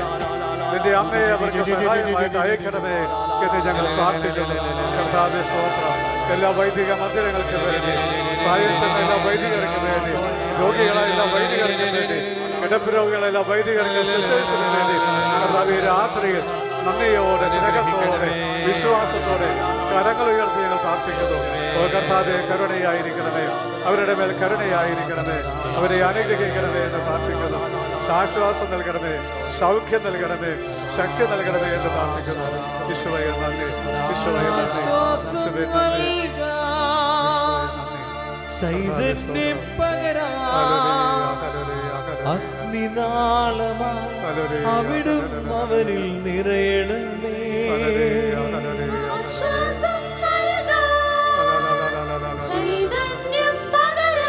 നിന്റെ അമ്മയെ അവർക്ക് സഹായമായിട്ട് അയക്കണമേ എന്ന് ഞങ്ങൾ പ്രാർത്ഥിക്കുന്നു. കർത്താവേ, സ്തോത്രം. എല്ലാ വൈദിക മന്ദിരങ്ങൾക്ക് വേണ്ടി, പ്രായം ചെന്ന എല്ലാ വൈദികർക്ക് വേണ്ടി, രോഗികളായ എല്ലാ വൈദികർക്ക് വേണ്ടി, കിടപ്പ് രോഗികളെല്ലാം വൈദികർക്ക് ശുശ്രൂഷയ്ക്ക് വേണ്ടി കർത്താവേ, രാത്രിയിൽ നന്ദിയോടെ, സ്നേഹത്തോടെ, വിശ്വാസത്തോടെ കരങ്ങൾ ഉയർത്തി ഞങ്ങൾ പ്രാർത്ഥിക്കുന്നു. ഓ കർത്താവേ, കരുണയായിരിക്കണമേ. അവരുടെ മേൽ കരുണയായിരിക്കണമേ. അവരെ അനുഗ്രഹിക്കണമേ എന്ന് പ്രാർത്ഥിക്കുന്നു. ആശ്വാസം നൽകണമേ, സൗഖ്യം നൽകണമേ, ശക്തി നൽകണമേ എന്ന് പ്രാർത്ഥിക്കുന്നു. ഈശോയെ നന്ദി, ഈശോയെ നന്ദി. ചൈതന്യം പകരാ അഗ്നിനാളമായി അവിടും അവരിൽ നിറയണമേ. ആശ്വാസം നൽകാൻ ചൈതന്യം പകരാൻ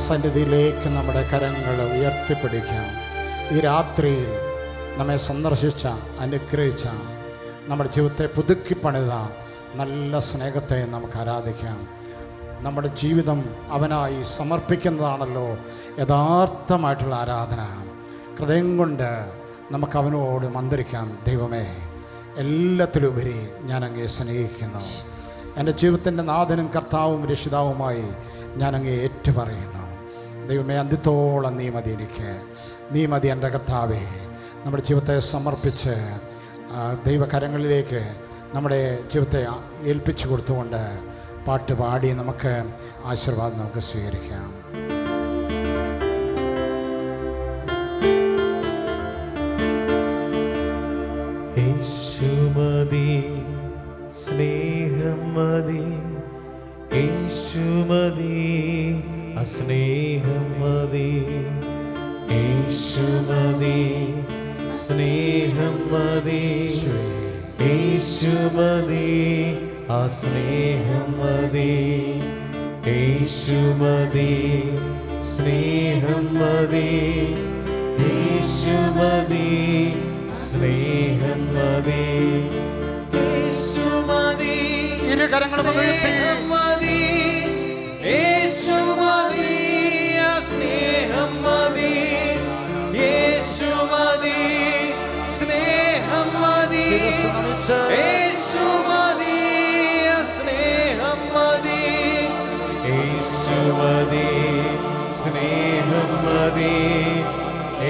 ദൈവസന്നിധിയിലേക്ക് നമ്മുടെ കരങ്ങൾ ഉയർത്തിപ്പിടിക്കാം. ഈ രാത്രിയിൽ നമ്മെ സന്ദർശിച്ച, അനുഗ്രഹിച്ച, നമ്മുടെ ജീവിതത്തെ പുതുക്കിപ്പണിത നല്ല സ്നേഹത്തെ നമുക്ക് ആരാധിക്കാം. നമ്മുടെ ജീവിതം അവനായി സമർപ്പിക്കുന്നതാണല്ലോ യഥാർത്ഥമായിട്ടുള്ള ആരാധന. ഹൃദയം കൊണ്ട് നമുക്ക് അവനോട് മന്ത്രിക്കാം, ദൈവമേ, എല്ലാത്തിലുപരി ഞാൻ അങ്ങയെ സ്നേഹിക്കുന്നു. എൻ്റെ ജീവിതത്തിൻ്റെ നാഥനും കർത്താവും രക്ഷിതാവുമായി ഞാൻ അങ്ങയെ ഏറ്റുപറയുന്നു. ദൈവമേ, അന്ത്യത്തോളം നീ മതി എനിക്ക്, നീ മതി എൻ്റെ കർത്താവേ. നമ്മുടെ ജീവിതത്തെ സമർപ്പിച്ച് ദൈവകരങ്ങളിലേക്ക് നമ്മുടെ ജീവിതത്തെ ഏൽപ്പിച്ചു കൊടുത്തുകൊണ്ട് പാട്ട് പാടി നമുക്ക് ആശീർവാദം നമുക്ക് സ്വീകരിക്കാം. യേശുമതി സ്നേഹം മതി, യേശുമതി അസ്നേഹം മതി, യേശുമതി സ്നേഹം മതി, യേശുമതി അസ്നേഹം മതി, യേശുമതി സ്നേഹം മതി, യേശുമതി സ്നേഹം മതി, യേശുമതി സ്നേഹം മതി, യേശുമതി സ്നേഹം മതി, യേശുമതി സ്നേഹം മതി, യേശുമതി സ്നേഹം മതി, യേശുമതി സ്നേഹം മതി,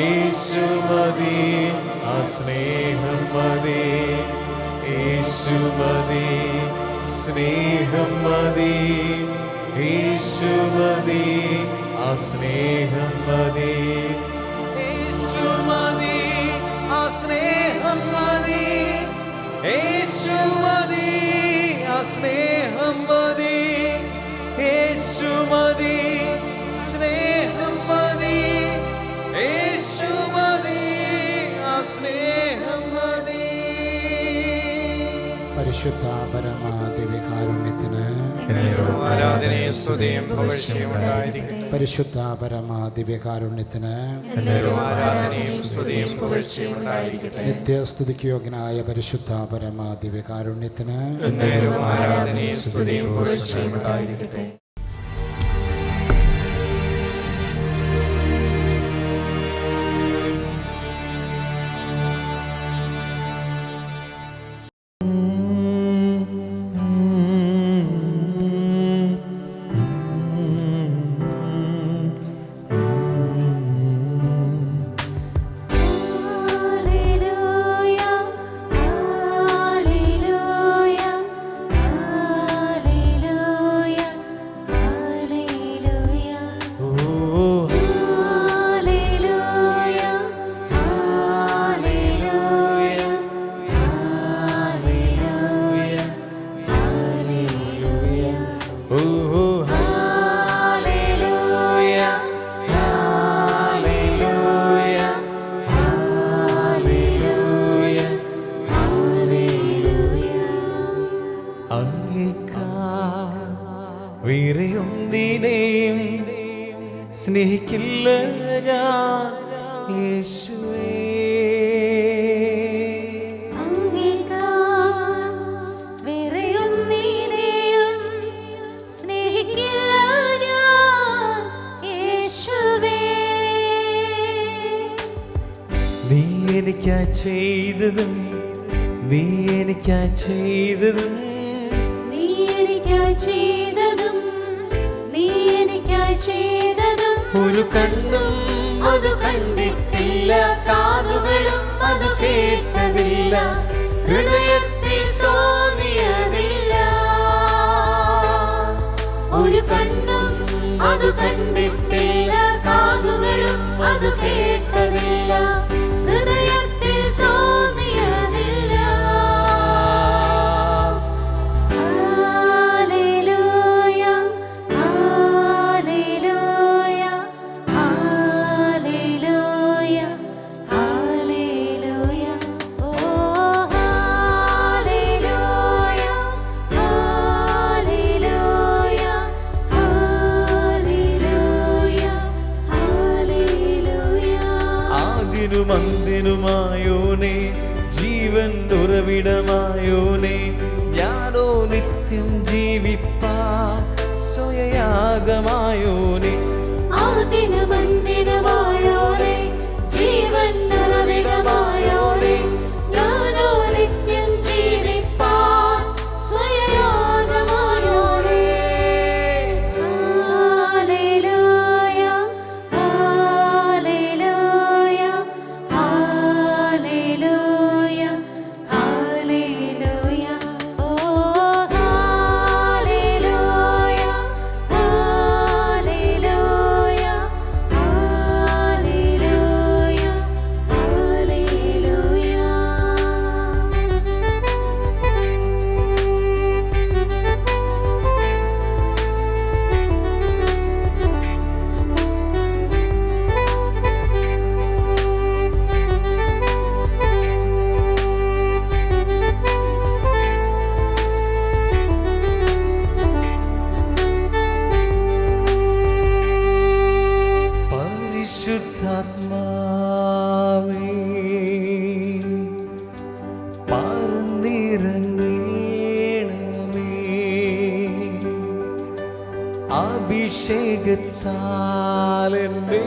യേശുമതി സ്നേഹം മതി, യേശുമതി സ്നേഹം മതി, യേശുമതി സ്നേഹം മതി, യേശുമതി സ്നേഹം മതി, യേശുമതി സ്നേഹം മതി, യേശുമതി സ്നേഹം മതി, യേശുമതി സ്നേഹം മതി. പരിശുദ്ധ പരമ ദിവ്യകാരുണ്യത്തിന് ആരാധനയും സ്തുതിയും പുകഴ്ചയും ഉണ്ടായിരിക്കട്ടെ. പരിശുദ്ധ പരമ ദിവ്യകാരുണ്യത്തിന് ആരാധനയും സ്തുതിയും പുകഴ്ചയും ഉണ്ടായിരിക്കട്ടെ. നിത്യസ്തുതിക്ക് യോഗ്യനായ പരിശുദ്ധ പരമ ദിവ്യകാരുണ്യത്തിന് ആരാധനയും സ്തുതിയും പുകഴ്ചയും ഉണ്ടായിരിക്കട്ടെ. വീരയൊന്നിനെയും സ്നേഹിക്കില്ല ഞാൻ യേശുവേ. വേറെയൊന്നിനെയും സ്നേഹിക്കില്ല ഞാൻ യേശുവേ. നീ എനിക്കായി ചെയ്തതും, നീ എനിക്കായി ചെയ്തതും, നീ എനിക്കായി ചെയ്തതും, നീ എനിക്കായി ചെയ്തതും ഒരു കണ്ണും അത് കണ്ടിട്ടില്ല, കാതുകളും അത് കേട്ടതില്ല, ഹൃദയത്തിൽ തോന്നിയതില്ല. ഒരു കണ്ണും അത് കണ്ടിട്ടില്ല, കാതുകളും അത് കേട്ടതില്ല, ഹൃദയത്തിൽ തോന്നിയതില്ല. ഹല്ലേലൂയ, ഹല്ലേലൂയ, ഹല്ലേലൂയ, ഹല്ലേലൂയ. ഓ ഹല്ലേലൂയ, ഹല്ലേലൂയ, ഹല്ലേലൂയ, ഹല്ലേലൂയ. ഉറവിടമായോനെ ഞാനോ നിത്യം ജീവിപ്പാൻ സ്വയയാഗമായോനെ ആദിനമന്ദിരമായോരേ ജീവൻ ഉറവിടമായോരേ ഞാനോ നിത്യം ജീവിപ്പാൻ സ്വയയാഗമായോരേ ഹല്ലേലൂയ ഹല്ലേലൂയ ഹല്ലേലൂയ ഹല്ലേലൂയ ഓ ഹല്ലേലൂയ ഹല്ലേലൂയ ഹല്ലേലൂയ പരിശുദ്ധാത്മാവേ പറന്നിറങ്ങണമേ അഭിഷേകത്താൽ എന്നെ